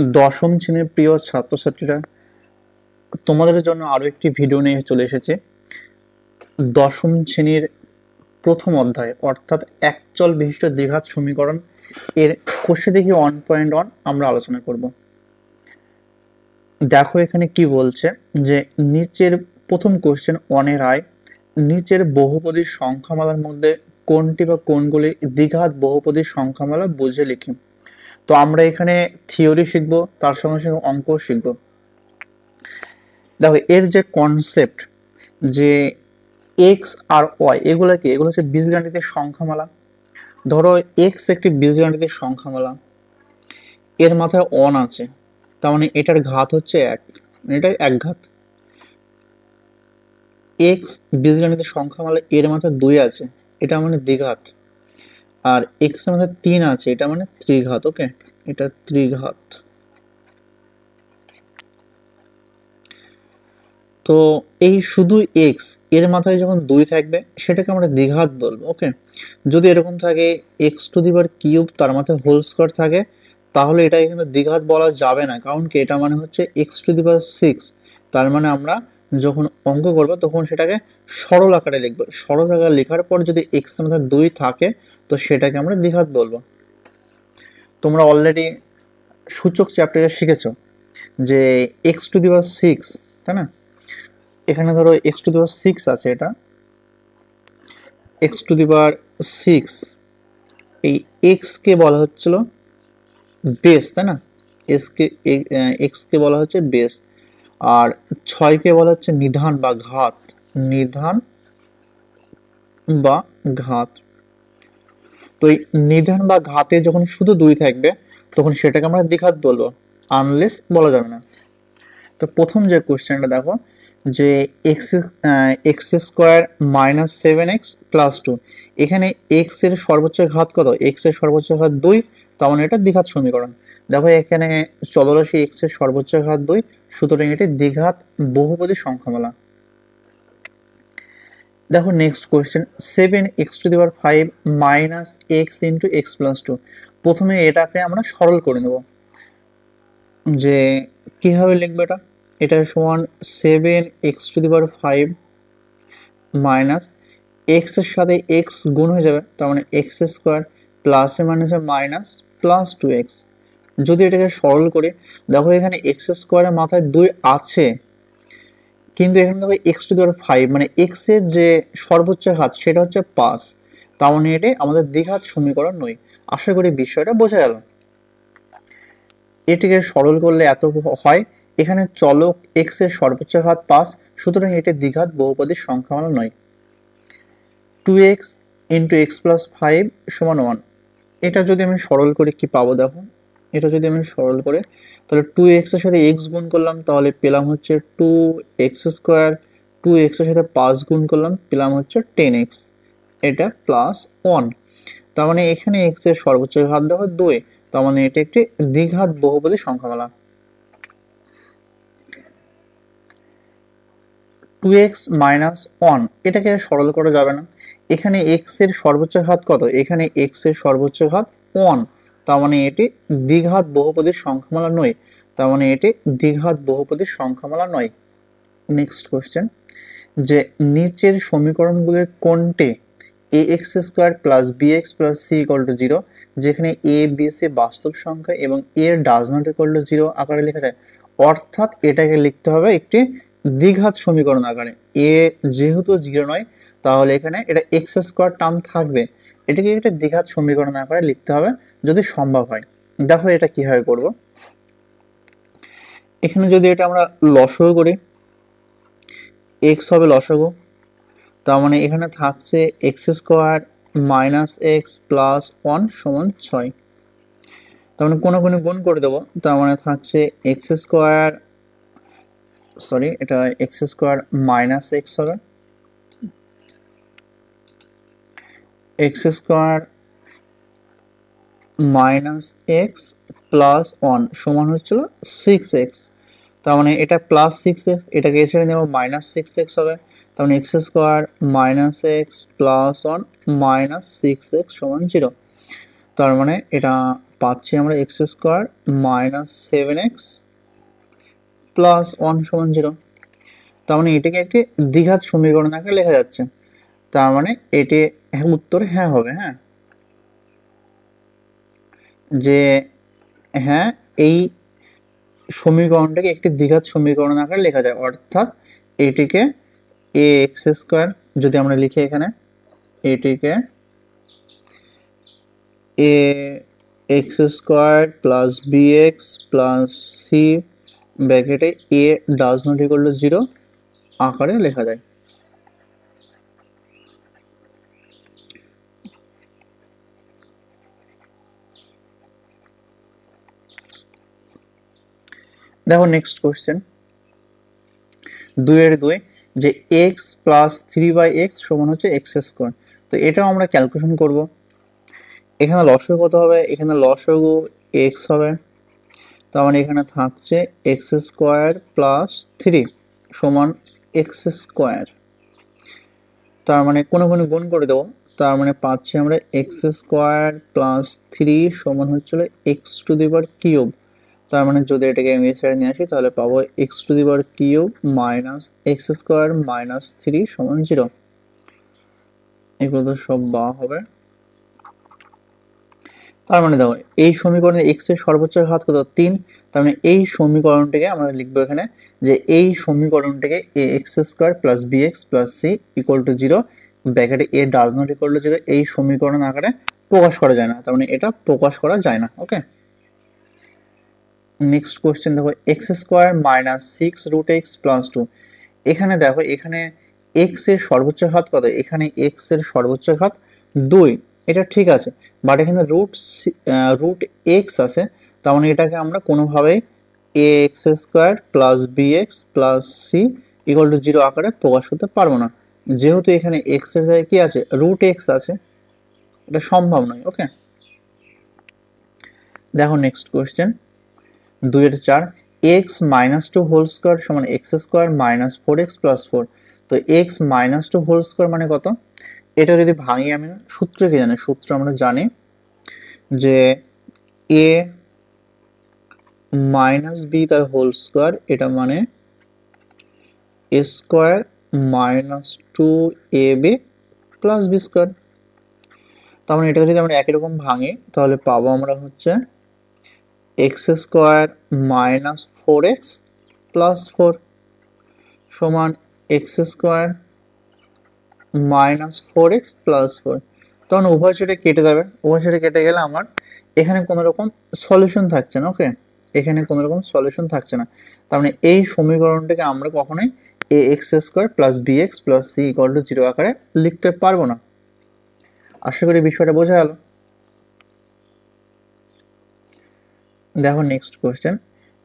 দশম শ্রেণীর প্রিয় ছাত্রছাত্রীরা, তোমাদের জন্য আরো একটি ভিডিও নিয়ে চলে এসেছে। দশম শ্রেণীর প্রথম অধ্যায় অর্থাৎ একচল বিশিষ্ট দ্বিঘাত সমীকরণ এর কোষে দেখি 1.1 আমরা আলোচনা করব। দেখো এখানে কি বলছে যে নিচের প্রথম কোশ্চেন অনের আয়, নিচের বহুপদীর সংখ্যামালার মধ্যে কোনটি বা কোনগুলি দ্বিঘাত বহুপদীর সংখ্যামালা বুঝে লিখি। তো আমরা এখানে থিওরি শিখবো, তার সঙ্গে সঙ্গে অঙ্ক শিখবো। দেখো এর যে কনসেপ্ট, যে এক্স আর ওয়াই এগুলো কি, এগুলো হচ্ছে বীজগাণিতিক সংখ্যামালা। ধরো এক্স একটি বীজগাণিতিক সংখ্যামালা, এর মাথায় অন আছে, তার মানে এটার ঘাত হচ্ছে এক, এটা এক ঘাত। এক্স বীজগাণিতিক সংখ্যামালা, এর মাথায় 2 আছে, এটা মানে দ্বিঘাত। আর এক্স এর মাথায় 3 আছে, এটা মানে ত্রিঘাত। ওকে, এটা ত্রিঘাত। তো এই শুধু এক্স এর মাথায় যখন 2 থাকবে সেটাকে আমরা দ্বিঘাত বলবো। ওকে, যদি এরকম থাকে x to the power cube তার মাথায় হোল স্কয়ার থাকে, তাহলে এটাকে কিন্তু দ্বিঘাত বলা যাবে না, কারণ কি এটা মানে হচ্ছে এক্স টু দি পাওয়ার 6। তার মানে আমরা যখন অঙ্ক করবো তখন সেটাকে সরল আকারে লিখবো। সরল আকারে লেখার পর যদি এক্স এর মাথায় 2 থাকে তো সেটাকে আমরা দ্বিঘাত বলবো। তোমরা অলরেডি সূচক চ্যাপ্টারে শিখেছো যে এক্স টু দি পাওয়ার 6, তাই না? এখানে ধরো এক্স টু দি পাওয়ার 6 আছে, এটা এক্স টু দি পাওয়ার 6, এই এক্স কে বলা হচ্ছিল বেস, তাই না? এক্স কে বলা হচ্ছে বেস, আর 6 কে বলা হচ্ছে নিধান বা ঘাত, নিধান বা ঘাত। তো এই নিধান বা ঘাতে যখন শুধু 2 থাকবে তখন সেটাকে আমরা দ্বিঘাত বলবো, আনলেস বলা যাবে না। তো প্রথম যে কোশ্চেনটা দেখো, যে x square minus 7x plus 2, এখানে এক্স এর সর্বোচ্চ ঘাত কত? এক্স এর সর্বোচ্চ ঘাত 2, তার মানে এটা দ্বিঘাত সমীকরণ। দেখো এখানে চলরাশি এক্স এর সর্বোচ্চ ঘাত 2, সুতরাং এটি দ্বিঘাত বহুপদী সংখ্যামালা। দেখো next question, 7x two the power 5 minus x into x plus 2। প্রথমে এটাকে আমরা সরল করে নেব, যে কিভাবে লিখবো এটা। এটা সমান 7x two the power 5 minus x এর সাথে এক্স গুণ হয়ে যাবে, তার মানে এক্স স্কোয়ার প্লাস এর মানে হচ্ছে মাইনাস প্লাস 2x। যদি এটাকে সরল করি, দেখো এখানে এক্স স্কোয়ারের মাথায় 2 আছে, কিন্তু এখানে দেখো এক্স টু দি পাওয়ার 5 মানে এক্স এর যে সর্বোচ্চ ঘাত সেটা হচ্ছে 5, তার মানে এটি আমাদের দ্বিঘাত সমীকরণ নয়। আশা করি বিষয়টা বোঝা গেল। এটিকে সরল করলে এত হয়, এখানে চলক এক্স এর সর্বোচ্চ ঘাত 5, সুতরাং এটি দ্বিঘাত বহুপদীর সংখ্যামালা নয়। 2x ইন্টু এক্স প্লাস 5 সমান 1, এটা যদি আমি সরল করি কি পাবো দেখো। এটা যদি আমি সরল করে, তাহলে 2x এর সাথে x গুণ করলাম, তাহলে পেলাম হচ্ছে 2x স্কোয়ার, 2x এর সাথে 5 গুণ করলাম, পেলাম হচ্ছে 10x, এটা প্লাস 1। তার মানে এখানে x এর সর্বোচ্চ ঘাত দেখো 2, তার মানে এটা একটি দ্বিঘাত বহুপদী সংখ্যামালা। 2x মাইনাস 1 এটাকে সরল করা যাবে না, এখানে x এর সর্বোচ্চ ঘাত কত? এখানে x এর সর্বোচ্চ ঘাত 1, তার মানে এটি দ্বিঘাত বহুপদীর সংখ্যামালা নয়, তার মানে এটি দ্বিঘাত বহুপদীর সংখ্যামালা নয়। নেক্সট কোশ্চেন, যে নিচের সমীকরণগুলির কোনটি ax square plus bx plus c equal to 0, যেখানে a b c বাস্তব সংখ্যা এবং a does not equal to 0 আকারে লেখা যায়। অর্থাৎ এটাকে লিখতে হবে একটি দ্বিঘাত সমীকরণ আকারে। a যেহেতু 0 নয়, তাহলে এখানে এটা এক্স স্কোয়ার টার্ম থাকবে, এটাকে একটা দ্বিঘাত সমীকরণ আকারে লিখতে হবে যদি সম্ভব হয়। দেখো এটা কিভাবে করব। এখানে যদি এটা আমরা লসাগু করি, এক্স হবে লসাগু, তার মানে এখানে থাকছে x square minus x plus 1 সমান 6, তার মানে কোনো কোনো গুণ করে দেবো, তার মানে থাকছে এক্স স্কোয়ার, সরি এটা এক্স স্কোয়ার মাইনাস এক্স হবে, x square minus x plus 1 সমান হচ্ছিল 6x। তার মানে এটা প্লাস 6x, এটাকে ছেড়ে নেব মাইনাস 6x হবে, তার মানে X square minus x plus 1 minus 6x সমান 0। তার মানে এটা পাচ্ছি আমরা x square minus 7x plus 1 সমান 0। তার মানে এটাকে একটি দ্বিঘাত সমীকরণ আকারে লেখা যাচ্ছে। তার মানে এটি উত্তর হ্যাঁ হবে। হ্যাঁ, যে হ্যাঁ এই সমীকরণটাকে একটি দ্বিঘাত সমীকরণ আকারে লেখা যায়, অর্থাৎ এটিকে এ এক্স স্কোয়ার যদি আমরা লিখি এখানে, এটিকে A x square plus B x plus C ব্র্যাকেটে A does not equal to 0 আকারে লেখা যায়। দেখো নেক্সট কোশ্চেন 2 যে এক্স প্লাস 3/x সমান হচ্ছে এক্স স্কোয়ার। তো এটাও আমরা ক্যালকুলেশন করব। এখানে লসাগু কত হবে? এখানে লসাগু এক্স হবে। তার মানে এখানে থাকছে এক্স স্কোয়ার প্লাস 3 সমান এক্স স্কোয়ার। তার মানে কোনো গুণ করে দেবো। তার মানে পাচ্ছি আমরা এক্স স্কোয়ার প্লাস 3 সমান হচ্ছিল x to the power cube. তার মানে যদি এটাকে আমি এই সাইডে নিয়ে আসি তাহলে পাবো x to the power cube minus x square minus 3 সমান 0। এগুলো তো সব বা হবে। তার মানে দেখো এই সমীকরণে এক্স এর সর্বোচ্চ ঘাত কত? 3। তার মানে এই সমীকরণটিকে আমরা লিখবো এখানে যে এই সমীকরণটিকে A x square plus B x plus C equal to 0 ব্র্যাকেটে A does not equal to 0 এই সমীকরণ আকারে প্রকাশ করা যায় না। তার মানে এটা প্রকাশ করা যায় না। ওকে, নেক্সট কোশ্চেন দেখো x square minus 6 root x plus 2। এখানে দেখো এখানে এক্স এর সর্বোচ্চ ঘাত কত? এখানে এক্স এর সর্বোচ্চ ঘাত 2, এটা ঠিক আছে, বাট এখানে রুট এক্স আছে। তার মানে এটাকে আমরা কোনোভাবেই A x square plus B x plus C equal to 0 আকারে প্রকাশ করতে পারবো না, যেহেতু এখানে এক্স এর জায়গায় কি আছে? রুট এক্স আছে, এটা সম্ভব নয়। ওকে, দেখো next question 2-4 X minus 2 whole square সমান X square minus 4x plus 4। তো এক্স মাইনাস 2 হোল স্কোয়ার মানে কত? এটা যদি ভাঙি আমি, সূত্র কি জানি? সূত্র আমরা জানি যে এ মাইনাস বি তার হোল স্কোয়ার, এটা মানে A square minus 2ab plus B square. তার মানে এটাকে যদি আমরা একই রকম ভাঙি তাহলে পাবো আমরা হচ্ছে x square minus 4x plus 4 সমান X square minus 4x plus 4। তখন উভয় সাইডে কেটে যাবে, উভয় সাইডে কেটে গেলে আমার এখানে কোনো রকম সলিউশন থাকছে না। ওকে, এখানে কোনো রকম সলিউশন থাকছে না। তার মানে এই সমীকরণটাকে আমরা কখনোই A x square plus B x plus C equal to 0 আকারে লিখতে পারবো না। আশা করি বিষয়টা বোঝা গেল। দেখো নেক্সট কোশ্চেন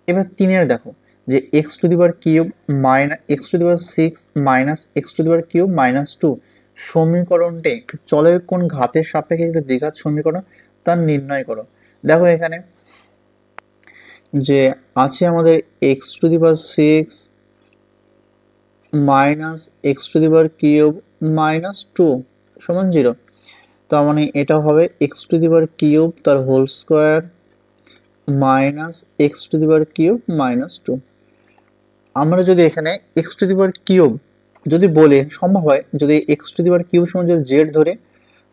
এবার 3 দেখো যে x to the power cube minus X to the power 6 minus X to the power cube minus 2 সমীকরণটি চলের কোন ঘাতের সাপেক্ষে একটি দ্বিঘাত সমীকরণ তা নির্ণয় করো। দেখো এখানে যে আছে আমাদের X to the power 6 minus X to the power cube minus 2 সমান 0। তার মানে এটা হবে X to the power cube তার whole square minus X to the power cube minus 2। আমরা যদি এখানে X to the power cube যদি বলি, সম্ভব হয় যদি X to the power cube সমান যদি জেড ধরে,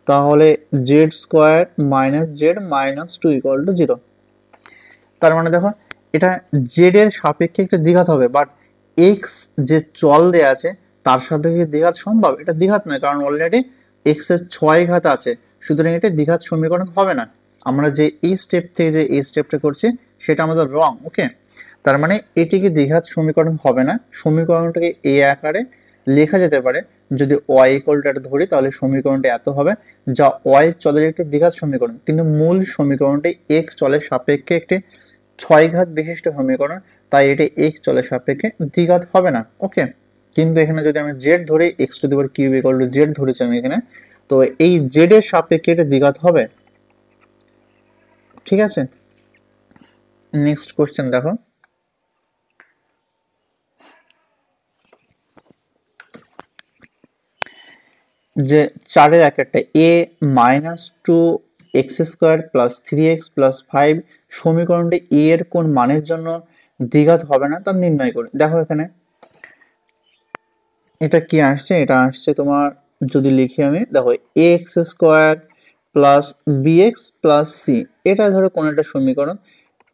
তাহলে Z square minus Z minus 2 equal to 0। তার মানে দেখো এটা জেড এর সাপেক্ষে একটা দ্বিঘাত হবে, বাট এক্স যে চল দেয়া আছে তার সাপেক্ষে দ্বিঘাত সম্ভব? এটা দ্বিঘাত নয়, কারণ অলরেডি এক্স এর 6 ঘাত আছে, সুতরাং এটা দ্বিঘাত সমীকরণ হবে না। আমরা যে এই স্টেপ থেকে যে এই স্টেপটা করছি সেটা আমাদের রং। ওকে, তার মানে এটিকে দ্বিঘাত সমীকরণ হবে না। সমীকরণটাকে এই আকারে লেখা যেতে পারে, যদি ওয়াই ইকুয়াল টু এটা ধরি তাহলে সমীকরণটা এত হবে, যা ওয়াই চলের একটি দ্বিঘাত সমীকরণ, কিন্তু মূল সমীকরণটি এক্স চলের সাপেক্ষে একটি 6 ঘাত বিশিষ্ট সমীকরণ, তাই এটি এক্স চলের সাপেক্ষে দ্বিঘাত হবে না। ওকে, কিন্তু এখানে যদি আমি জেড ধরি x to the power cube equal to Z ধরেছি আমি এখানে, তো এই জেড এর সাপেক্ষে এটা দ্বিঘাত হবে। ঠিক আছে, নেক্সট কোশ্চেন দেখো যে 4-1 এ minus 2 X square plus 3x plus 5 সমীকরণটি এ এর কোন মানের জন্য দ্বিঘাত হবে না তা নির্ণয় করে। দেখো এখানে এটা কি আসছে, এটা আসছে তোমার, যদি লিখি আমি, দেখো x square plus b x plus c, এটা ধরো কোন একটা সমীকরণ।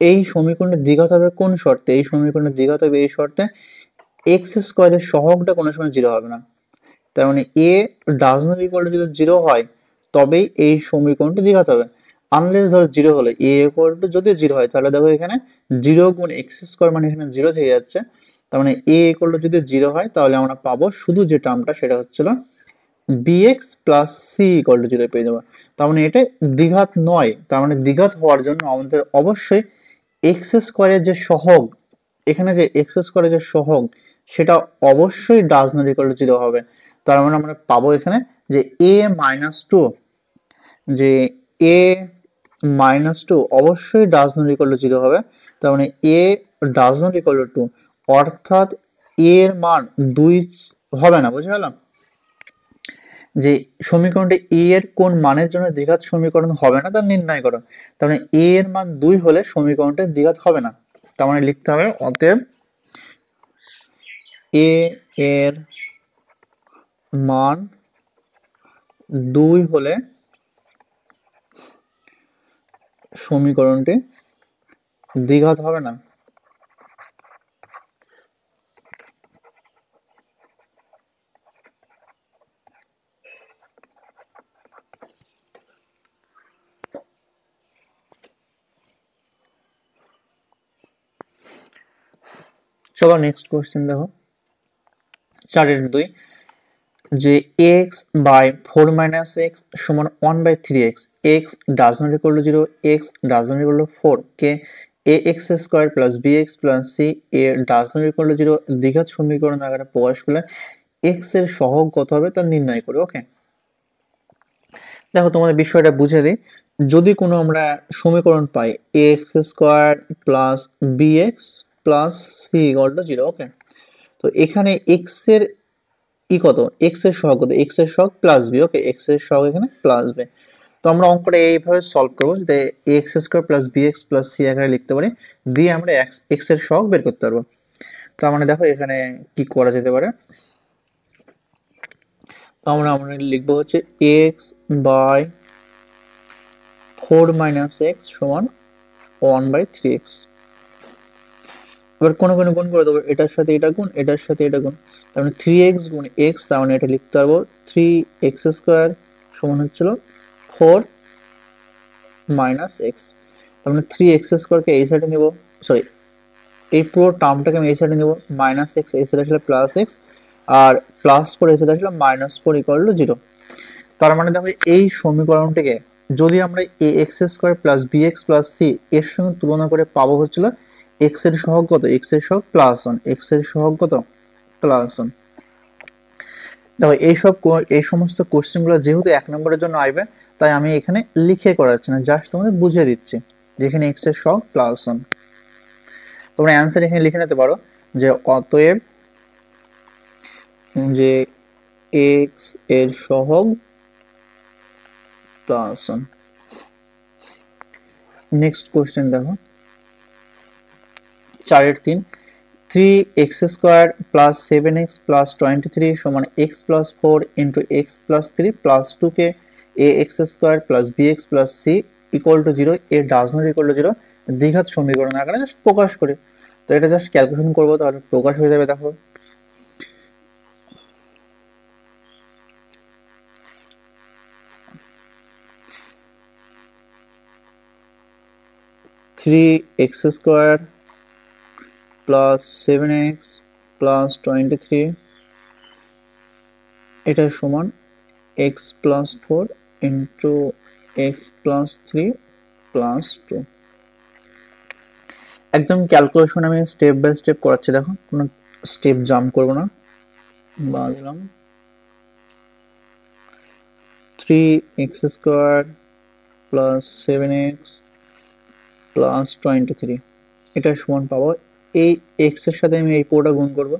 এই সমীকরণের দ্বিঘাত হবে কোন শর্তে? এই সমীকরণের দ্বিঘাত হবে এই শর্তে, এক্স স্কোয়ারের সহগটা কোনো সময় জিরো হবে না। তার মানে a does not equal two যদি জিরো হয় তবেই এই সমীকরণটি দ্বিঘাত হবে। আনলেস ধরো জিরো হলে, এ ইকুয়াল টু যদি জিরো হয় তাহলে দেখো এখানে জিরো গুণ এক্স স্কোয়ার মানে এখানে জিরো থেকে যাচ্ছে। তার মানে এ ইকুয়াল টু যদি জিরো হয় তাহলে আমরা পাবো শুধু যে টার্মটা সেটা হচ্ছিল bx plus C equal to zero পেয়ে যাবো। তার মানে এটা দ্বিঘাত নয়। তার মানে দ্বিঘাত হওয়ার জন্য আমাদের অবশ্যই এক্স স্কোয়ারের যে সহগ, এখানে যে এক্স স্কোয়ারের যে সহগ সেটা অবশ্যই does not equal to zero হবে। তার মানে আমরা পাবো এখানে যে এ মাইনাস টু, যে এ মাইনাস টু অবশ্যই does not equal to zero হবে। তার মানে a does not equal to two, অর্থাৎ এর মান 2 হবে না। বুঝে গেলাম যে সমীকরণটি এ এর কোন মানের জন্য দ্বিঘাত সমীকরণ হবে না তা নির্ণয় করো। তার মানে এ এর মান 2 হলে সমীকরণটি দ্বিঘাত হবে না। তার মানে লিখতে হবে অতএব এ এর মান 2 হলে সমীকরণটি দ্বিঘাত হবে না। চলো নেক্সট কোশ্চেন দেখো 4-2, যে x বাই 4 মাইনাস এক্স সমান 1/3x, x does not equal to 0, x does not equal to 4 কে a x square plus B x plus c a does not equal to 0 দ্বিঘাত সমীকরণ আকারে প্রকাশ করলে এক্স এর সহগ কত হবে তা নির্ণয় করে। ওকে, দেখো তোমাদের বিষয়টা বুঝে দিই। যদি কোনো আমরা সমীকরণ পাই X square plus B x plus C equal to 0, okay, তো এখানে এক্স এর কত, এক্স এর সহগ কত, এক্স এর সহগ প্লাস বি। ওকে, এক্স এর সহগ এখানে প্লাস বি। তো আমরা অঙ্কটা এইভাবে সলভ করবো যে x square plus B x plus c আকারে লিখতে পারি, দিয়ে আমরা এক্স এর সহগ বের করতে পারবো। তো আমরা দেখো এখানে কি করা যেতে পারে। তো আমরা লিখবো হচ্ছে এক্স বাই 4 মাইনাস এক্স সমান 1/3x। এবার কোনো গুণ করে দেবো, এটার সাথে এটা গুণ, এটার সাথে এটা গুণ, তার মানে 3x গুণ x, তার মানে এটা লিখতে পারবো 3x স্কোয়ার সমান হচ্ছিল 4 মাইনাস এক্স। তার মানে 3x স্কোয়ারকে এই সাইডে নেব, সরি এই পুরো টার্মটাকে আমি এই সাইডে নেব, মাইনাস এক্স এই সাইডে আসলে প্লাস এক্স, আর প্লাস 4 এই সাইডে আসলে -4 ইকুয়াল টু 0। তার মানে দেখো এই সমীকরণটিকে যদি আমরা A x square plus B x plus C এর সঙ্গে তুলনা করে পাবো হচ্ছিল এক্স এর সহগ কত, এক্স এর সহগ +1, এক্স এর সহগ কত +1। দেখো এই সমস্ত কোশ্চেনগুলো যেহেতু 1 নম্বরের জন্য আসবে তাই আমি এখানে লিখে করাচ্ছি না, জাস্ট তোমাদের বুঝিয়ে দিচ্ছি যেখানে এক্স এর সহগ +1। তোমরা অ্যান্সার এখানে লিখে নিতে পারো যে অতএব যে এক্স এর সহগ +1। নেক্সট কোশ্চেন দেখো 4-3, 3x square plus 7x plus 23 সমান x plus 4 into x plus 3 plus 2 কে a x square plus B x plus C equal to 0 A does not equal to 0 দ্বিঘাত সমীকরণ আকারে জাস্ট প্রকাশ করি। তো এটা জাস্ট ক্যালকুলেশন করবো তাহলে প্রকাশ হয়ে যাবে। দেখো three x square plus 7x plus 23 এটা সমান x plus 4 into x plus 3 plus 2। একদম ক্যালকুলেশন আমি স্টেপ বাই স্টেপ করাচ্ছি, দেখো কোনো স্টেপ জাম্প করবো না। বা দিলাম 3x square plus 7x plus 23 এটা সমান পাবো, এই এক্স এর সাথে আমি এই পুরোটা গুণ করবো,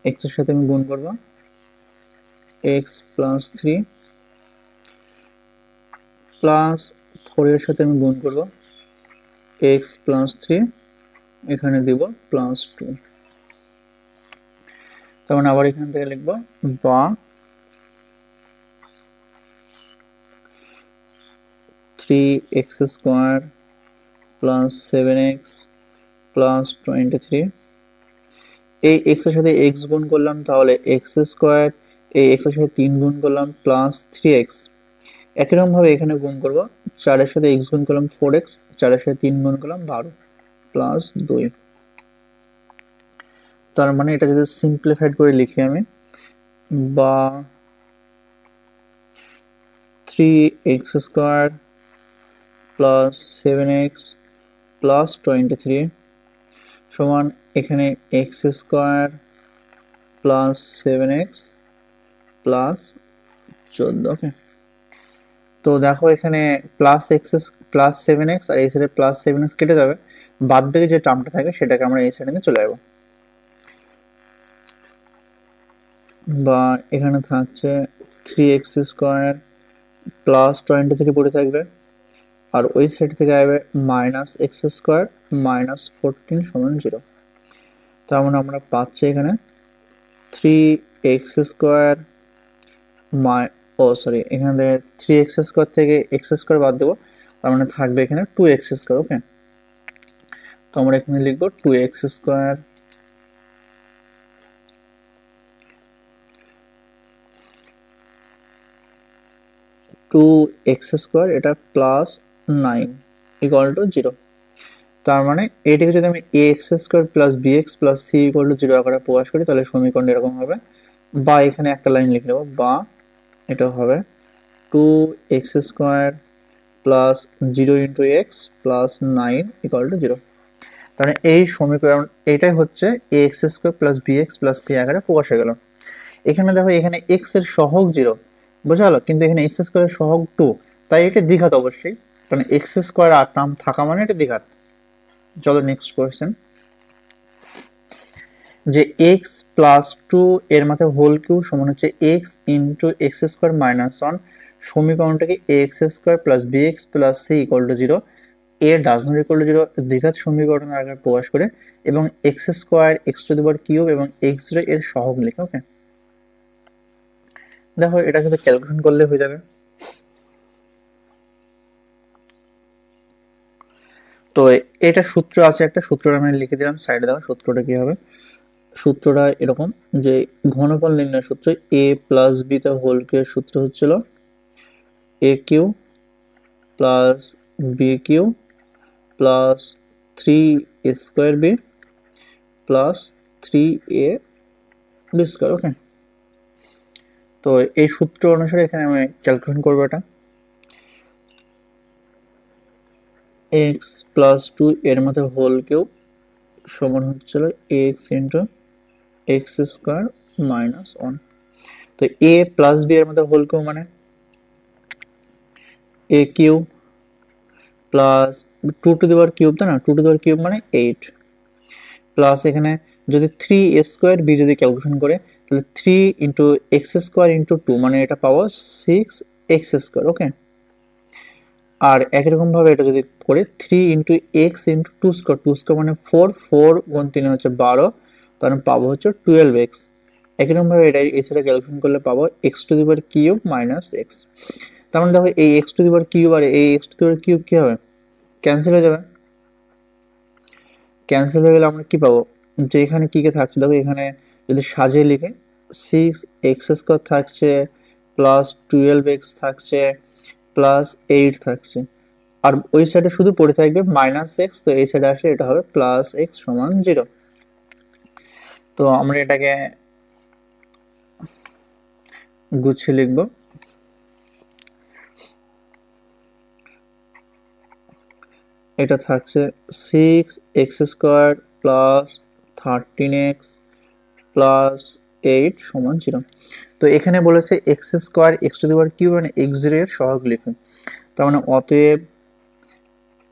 এক্স এর সাথে আমি গুণ করবো x প্লাস 3 প্লাস 4 এর সাথে আমি গুণ করব x প্লাস 3, এখানে দিব প্লাস 2। তার মানে আবার এখান থেকে লিখব বা 3x square plus 7x plus 23। এই x এর সাথে x গুণ করলাম তাহলে x স্কোয়ার, এই x এর সাথে 3 গুণ করলাম প্লাস 3x। একই রকম ভাবে এখানে গুণ করব, 4 এর সাথে x গুণ করলাম 4x, 4 এর সাথে 3 গুণ করলাম 12 প্লাস 2। তার মানে এটা যদি সিম্পলিফাইড করে লিখি আমি, বা 3x square plus 7x plus 23 সমান এখানে x square plus 7x plus 14। ওকে, তো দেখো এখানে প্লাস x প্লাস 7x আর এই সাইডে প্লাস 7x কেটে যাবে, বাদ বাকি যে টার্মটা থাকে সেটাকে আমরা এই সাইডে নিয়ে চলে যাব। বা এখানে থাকছে 3x স্কোয়ার প্লাস 23 পড়ে থাকবে, আর ওই সাইড থেকে আসবে মাইনাস এক্স স্কোয়ার মাইনাস 14 সমান 0। তার মানে আমরা পাচ্ছি এখানে 3x স্কোয়ার এখানে 3x স্কোয়ার থেকে x স্কোয়ার বাদ দেবো, তার মানে থাকবে এখানে 2x স্কোয়ার। ওকে, তো আমরা এখানে লিখবো 2x স্কোয়ার এটা প্লাস 9 ইকুয়াল টু 0। তার মানে এটাকে যদি আমি ax square plus bx plus c equal to 0 আকারে প্রকাশ করি তাহলে সমীকরণ এরকম হবে, বা এখানে একটা লাইন লিখে নেব, বা এটা হবে 2x square plus 0 into x plus 9 equal to 0। তার মানে এই সমীকরণ এটাই হচ্ছে ax square plus bx plus c আকারে প্রকাশ হয়ে গেল। এখানে দেখো এখানে x এর সহগ 0 বোঝা গেল, কিন্তু এখানে x স্কোয়ারের সহগ 2, তাই এটা দ্বিঘাত অবশ্যই, কারণ x স্কোয়ার আর টার্ম থাকা মানে এটা দ্বিঘাত। চলো নেক্সট কোয়েশ্চেন, যে x প্লাস 2 এর মাথায় হোল কিউ সমান হচ্ছে x into x square minus 1, সমীকরণটাকে X square plus bx plus c equal to 0, A does not equal to 0 দ্বিঘাত সমীকরণ আকারে প্রকাশ করে, এবং X square X to the power cube এবং x0 এর সহগ লিখে। ওকে, দেখো এটা শুধু ক্যালকুলেশন করলে হয়ে যাবে। তো এটা সূত্র আছে, একটা সূত্র আমি লিখে দিলাম সাইডে। দেখো সূত্রটা কি হবে, সূত্রটা এরকম যে ঘনফল নির্ণয় সূত্র a প্লাস বি তে হোল কিউ এর সূত্র হচ্ছিল a Q plus B cube plus 3 square B plus 3a B square. Okay, তো এই সূত্র অনুসারে এখানে আমি ক্যালকুলেশন করবো, এটা x প্লাস 2 এর মধ্যে হোল কিউ সমান হচ্ছিল x into x square minus 1। তো a প্লাস বি এর মধ্যে হোল কিউ মানে a Q plus 2 to the power cube, তাই না, 2 টু দি পাওয়ার কিউব মানে 8, প্লাস এখানে যদি 3 স্কোয়ার বি যদি ক্যালকুলেশন করে তাহলে 3 ইন্টু এক্স স্কোয়ার ইন্টু 2 মানে এটা পাবো 6x স্কোয়ার। ওকে, আর একই রকম ভাবে এটা যদি করে 3 into x into 2 square, 2 square মানে 4 গুণ 3 হচ্ছে 12, তাহলে পাবো হচ্ছে 12x। একই রকম ভাবে এটা এই সাইডে ক্যালকুলেশন করলে পাবো x to the power cube minus X. তার মানে দেখো এই x to the power cube আর এই x to the power cube কি হবে, ক্যান্সেল হয়ে যাবে। ক্যান্সেল হয়ে গেলে আমরা কি পাবো, যে এখানে কি কে থাকছে দেখো, এখানে যদি সাজিয়ে লিখে 6x স্কোয়ার থাকছে প্লাস 12x থাকছে প্লাস 8 থাকছে, আর ওই সাইডে শুধু পড়ে থাকবে মাইনাস এক্স, তো এই সাইডে আসলে এটা হবে প্লাস এক্স সমান 0। তো আমরা এটাকে গুছিয়ে লিখব, এটা থাকছে 6x square plus 13x plus 8 সমান 0। তো এখানে বলেছে x square X to the power cube মানে x0 এর সহগ লিখুন। তার মানে অতএব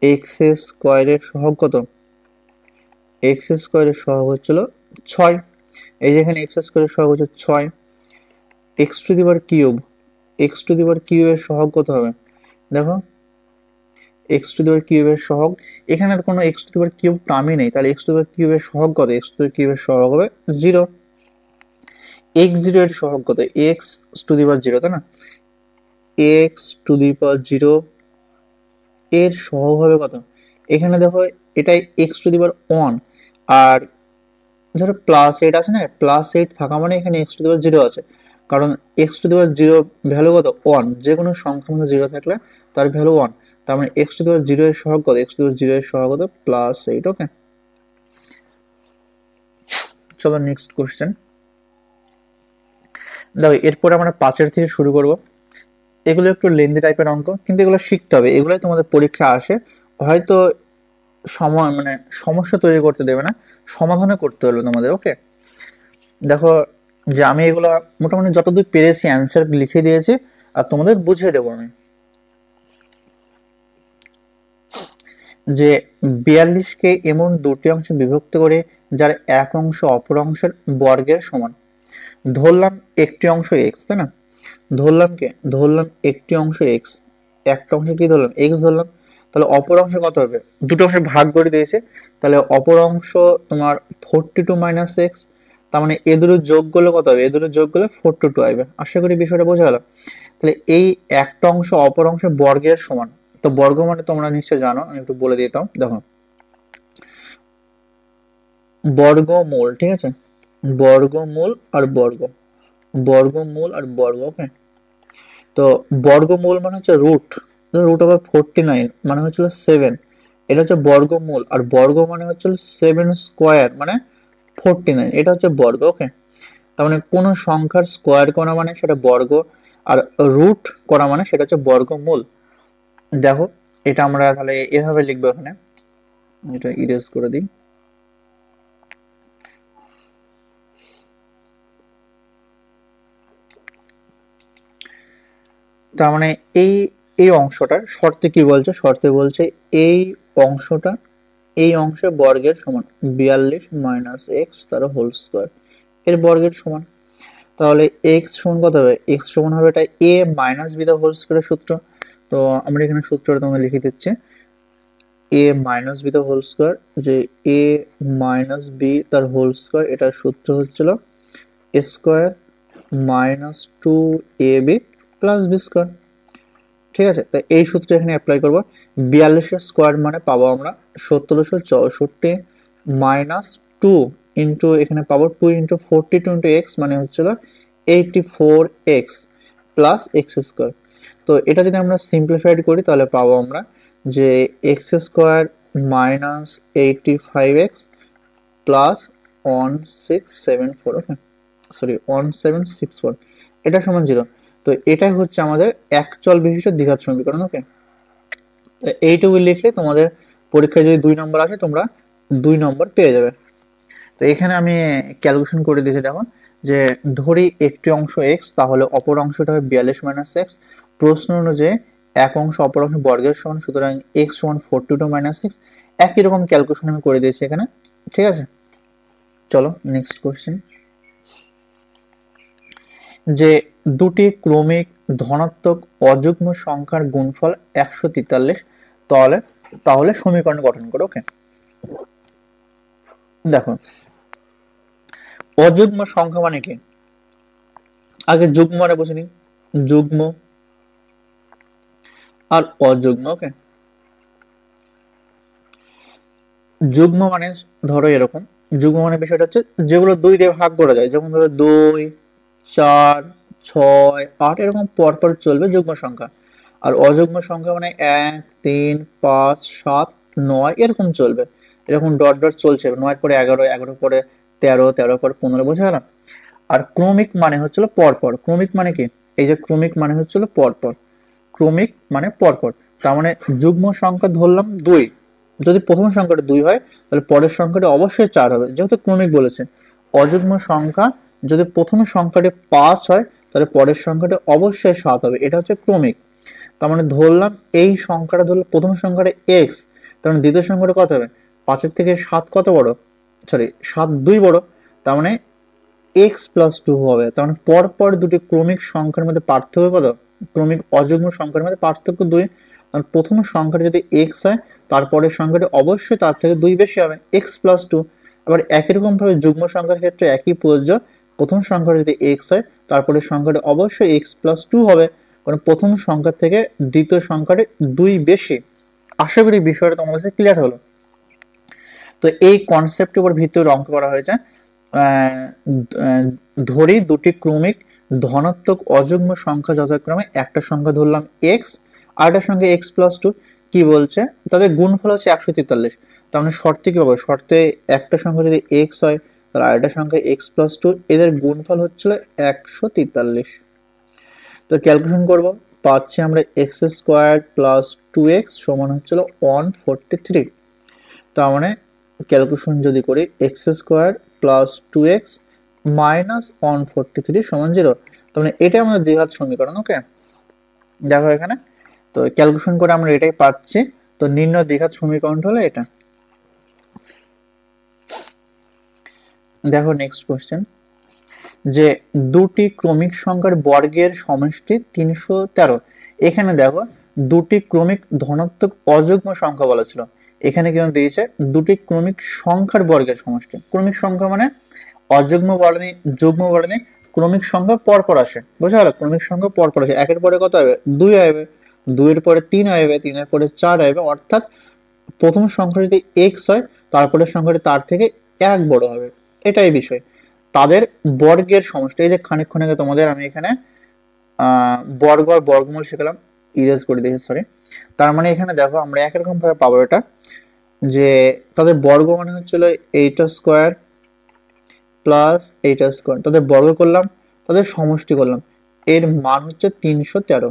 এক্স স্কোয়ারের সহগ কত, এক্স স্কোয়ারের সহগ হচ্ছিল 6, এই যেখানে এক্স স্কোয়ারের সহগ হচ্ছে 6, X to the power cube, X to the power কিউবের সহগ কত হবে দেখো, এক্স টু দি পাওয়ার কিউবের সহগ, এখানে কোনো X to the power cube টার্মই নেই, তাহলে এক্স টু দি পাওয়ার কিউবের সহগ কত? এক্স টু দি পাওয়ার কিউবের সহগ হবে 0। এক্স জিরো এর সহগ কত? এক্স টু দি পাওয়ার 0, তাই না? এক্স টু দি পাওয়ার 0 এর সহগ হবে কত? এখানে দেখো এটাই এক্স টু দি পাওয়ার 1, আর ধরো +8 আছে না, +8 থাকা মানে এখানে এক্স টু দি পাওয়ার 0 আছে, কারণ x to the power 0 value কত? 1। যে কোনো সংখ্যার মধ্যে 0 থাকলে তার ভ্যালু 1, তার মানে এক্স টু দি পাওয়ার 0 এর সহগ কত? এক্স টু দি পাওয়ার 0 এর সহগ কত? +8। ওকে, চলো নেক্সট কোশ্চেন। দেখো এরপরে আমরা 5 থেকে শুরু করব। এগুলো একটু লেন্দি টাইপের অঙ্ক, কিন্তু এগুলো শিখতে হবে, এগুলোই তোমাদের পরীক্ষা আসে, হয়তো সময় মানে সমস্যা তৈরি করতে দেবে না, সমাধানও করতে হলো তোমাদের। ওকে, দেখো যে আমি এগুলো মোটামুটি যতদূর পেরেছি অ্যান্সার লিখে দিয়েছি, আর তোমাদের বুঝিয়ে দেবো আমি। যে 42কে এমন দুটি অংশে বিভক্ত করে যার এক অংশ অপর অংশের বর্গের সমান। ধরলাম একটি অংশ এক্স, তাই না? ধরলাম একটি অংশ এক্স, একটা অংশ কি ধরলাম? এক্স ধরলাম। তাহলে অপর অংশ কত হবে? দুটো অংশে ভাগ করে দিয়েছে, তাহলে অপর অংশ তোমার 42 মাইনাস এক্স, তার মানে এ দুটো যোগ করলে কত হবে? এ দুটো যোগ করলে 42 আসবে। আশা করি বিষয়টা বোঝা গেল। তাহলে এই একটা অংশ অপর অংশের বর্গের সমান, তো বর্গ মানে তোমরা নিশ্চয় জানো, আমি একটু বলে দিতাম। দেখো বর্গমূল, ঠিক আছে, বর্গমূল আর বর্গ। ওকে, তো বর্গমূল মানে হচ্ছে রুট, রুট ওভার 49 মানে হচ্ছিল 7, এটা হচ্ছে বর্গমূল, আর বর্গ মানে হচ্ছিল 7 স্কোয়ার মানে 49, এটা হচ্ছে বর্গ। ওকে, তার মানে কোনো সংখ্যার স্কোয়ার করা মানে সেটা বর্গ, আর রুট করা মানে সেটা হচ্ছে বর্গমূল। দেখো এটা আমরা তাহলে এভাবে লিখবো, এখানে এটা ইরেজ করে দিই। তার মানে এই এই অংশটা শর্তে কি বলছে? শর্তে বলছে এই অংশটা এই অংশের বর্গের সমান 42 মাইনাস এক্স তার হোল স্কোয়ার এর বর্গের সমান। তাহলে এক্স সমান কত হবে? এক্স সমান হবে এটা এ মাইনাস বি দা হোল স্কোয়ারের সূত্র। তো আমরা এখানে সূত্রটা তোমাকে লিখে দিচ্ছি, এ মাইনাস বি দা হোল স্কোয়ার, যে এ মাইনাস বি তার হোল স্কোয়ার, এটার সূত্র হচ্ছিল A square minus 2ab plus B square. ঠিক আছে, তাই এই সূত্র এখানে অ্যাপ্লাই করবো। 42 স্কোয়ার মানে পাবো আমরা 1764 মাইনাস 2 ইন্টু এখানে পাবো 2 ইন্টু 42 ইন্টু এক্স মানে হচ্ছিল 84x প্লাস এক্স স্কোয়ার। তো এটা যদি আমরা সিম্পলিফাইড করি তাহলে পাবো আমরা যে x square minus 85x plus 1674, ওকে সরি 1764, এটা সমান 0। তো এটাই হচ্ছে আমাদের একচল বিশিষ্ট দ্বিঘাত সমীকরণ। ওকে, এইটুকু লিখলে তোমাদের পরীক্ষায় যদি 2 নম্বর আসে তোমরা 2 নম্বর পেয়ে যাবে। তো এখানে আমি ক্যালকুলেশন করে দিয়েছি, দেখো যে ধরি একটি অংশ এক্স, তাহলে অপর অংশটা হবে 42 মাইনাস এক্স। প্রশ্ন অনুযায়ী এক অংশ অপর অংশ বর্গের সমান, সুতরাং এক্স সমান 42 মাইনাস এক্স। একই রকম ক্যালকুলেশন আমি করে দিয়েছি এখানে। ঠিক আছে, চলো নেক্সট কোশ্চেন। যে দুটি ক্রমিক ধনাত্মক অযুগ্ম সংখ্যার গুণফল 143, তাহলে তাহলে সমীকরণ গঠন করো। ওকে, দেখো অযুগ্ম সংখ্যা মানে কি? আগে যুগ্ম মানে বুঝে নি, যুগ্ম আর অযুগ্ম। ওকে, যুগ্ম মানে ধরো এরকম, যুগ্ম মানে বিষয়টা হচ্ছে যেগুলো 2 দিয়ে ভাগ করা যায়, যেমন ধরো 2, 4, 6, 8 এরকম পরপর চলবে যুগ্ম সংখ্যা। আর অযুগ্ম সংখ্যা মানে 1, 3, 5, 7, 9 এরকম চলবে, এরকম ডট ডট চলছে, 9 পরে 11, 11 পরে 13, 13 পরে 15, বোঝা গেল? আর ক্রমিক মানে হচ্ছিল পরপর। ক্রমিক মানে কি? এই যে ক্রমিক মানে হচ্ছিল পরপর, ক্রমিক মানে পরপর। তার মানে যুগ্ম সংখ্যা ধরলাম 2, যদি প্রথম সংখ্যাটা 2 হয় তাহলে পরের সংখ্যাটা অবশ্যই 4 হবে, যেহেতু ক্রমিক বলেছে। অযুগ্ম সংখ্যা যদি প্রথম সংখ্যাটি 5 হয় তাহলে পরের সংখ্যাটা অবশ্যই 7 হবে, এটা হচ্ছে ক্রমিক। তার মানে ধরলাম এই সংখ্যাটা ধরলাম প্রথম সংখ্যাটা এক্স, তার মানে দ্বিতীয় সংখ্যাটা কত হবে? 5-এর থেকে 7 কত বড়? সরি 7 2 বড়, তার মানে এক্স প্লাস 2 হবে। তার মানে পরপর দুটি ক্রমিক সংখ্যার মধ্যে পার্থক্য কত? ক্রমিক অযুগ্ম সংখ্যার মধ্যে পার্থক্য 2। আর প্রথম সংখ্যাটা যদি এক্স হয় তারপরের সংখ্যাটা অবশ্যই তার থেকে 2 বেশি হবে, এক্স প্লাস টু। আবার একই রকমভাবে যুগ্ম সংখ্যার ক্ষেত্রে একই প্রযোজ্য, প্রথম সংখ্যাটা যদি এক্স হয় তারপরের সংখ্যাটা অবশ্যই এক্স প্লাস টু হবে, কারণ প্রথম সংখ্যা থেকে দ্বিতীয় সংখ্যাটা 2 বেশি। আশা করি বিষয়টা তোমার কাছে ক্লিয়ার হলো। তো এই কনসেপ্টের উপর ভিত্তি করে অঙ্ক করা হয়েছে। ধরি দুটি ক্রমিক ধনাত্মক অযুগ্ম সংখ্যা যথাক্রমে একটা সংখ্যা ধরলাম এক্স আর একটা সংখ্যা এক্স প্লাস টু। কি বলছে, তাদের গুণফল হচ্ছে 143। তার মানে শর্তে কি হবে, শর্তে একটা সংখ্যা যদি এক্স হয় তাহলে আরেকটা সংখ্যা এক্স প্লাস টু, এদের গুণফল হচ্ছিল 143। তো ক্যালকুলেশন করব, পাচ্ছি আমরা x square plus two x সমান হচ্ছিল 143। তার মানে ক্যালকুলেশন যদি করি x square plus two x minus 143 সমান 0। তার মানে এটা আমাদের দ্বিঘাত সমীকরণ। ওকে, দেখো এখানে তো ক্যালকুলেশন করে আমরা এটাই পাচ্ছি। তো নির্ণয় দ্বিঘাত সমীকরণটা হলো এটা। দেখো নেক্সট কোশ্চেন, যে দুটি ক্রমিক সংখ্যার বর্গের সমষ্টি 313। এখানে দেখো দুটি ক্রমিক ধনাত্মক অযুগ্ম সংখ্যা বলা ছিল, এখানে কিন্তু দিয়েছে দুটি ক্রমিক সংখ্যার বর্গের সমষ্টি। ক্রমিক সংখ্যা মানে অযুগ্ম বর্ণে যুগ্ম বর্ণে ক্রমিক সংখ্যা পরপর আসে, বোঝা গেল? ক্রমিক সংখ্যা পরপর আসে, একের পরে কত হবে, 2 হবে, 2 এর পরে 3 হবে, 3 এর পরে 4 হবে, অর্থাৎ প্রথম সংখ্যা যদি এক্স হয় তারপরের সংখ্যাটি তার থেকে 1 বড় হবে, এটাই বিষয়। তাদের বর্গের সমষ্টি, এই যে খানিকক্ষণ আগে তোমাদের আমি এখানে বর্গ আর বর্গমূল শিখলাম, ইরেজ করে দিয়েছি সরি। তার মানে এখানে দেখো আমরা একই রকম ভাবে পাবো এটা, যে তাদের বর্গ মানে হচ্ছিল এইটা স্কোয়ার প্লাস এইটা স্কোয়ার, তাদের বর্গ করলাম, তাদের সমষ্টি করলাম, এর মান হচ্ছে 313।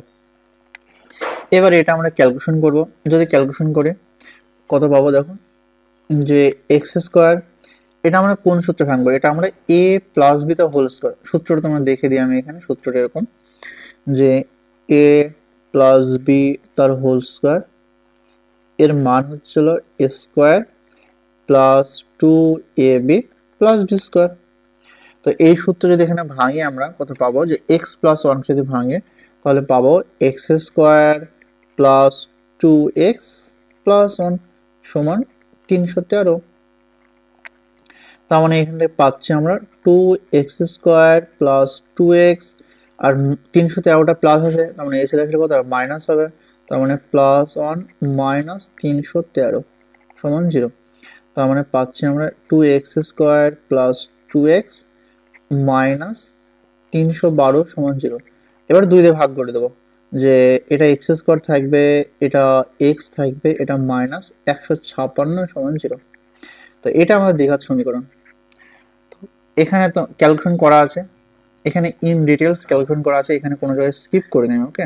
এবার এটা আমরা ক্যালকুলেশন করব, যদি ক্যালকুলেশন করি কত পাবো, দেখো যে এক্স স্কোয়ার, এটা আমরা কোন সূত্রে ভাঙবো, এটা আমরা এ প্লাস বি তা হোল স্কোয়ার, সূত্রটা তোমরা দেখে দিই আমি এখানে। সূত্রটা এরকম যে এ প্লাস বি তার হোল স্কোয়ার, এর মান হচ্ছিল A square plus two A B plus B square. তো এই সূত্র যদি এখানে ভাঙি আমরা কত পাবো, যে এক্স প্লাস ওয়ান যদি ভাঙে তাহলে পাবো X square plus two X plus one সমান 313। তার মানে এখান থেকে পাচ্ছি আমরা two x square plus two X, আর 313টা প্লাস আছে, তার মানে এসে রাখলে কত মাইনাস হবে, তার মানে প্লাস ওয়ান মাইনাস 313 সমান 0। তার মানে পাচ্ছি আমরা two x square plus two x minus 312 সমান 0। এবার 2 দিয়ে ভাগ করে দেবো, যে এটা এক্স স্কোয়ার থাকবে, এটা এক্স থাকবে, এটা মাইনাস 156 সমান 0। তো এটা আমাদের দ্বিঘাত সমীকরণ। এখানে তো ক্যালকুলেশন করা আছে, এখানে ইন ডিটেলস ক্যালকুলেশন করা আছে, এখানে কোনো জায়গায় স্কিপ করে নেই। ওকে,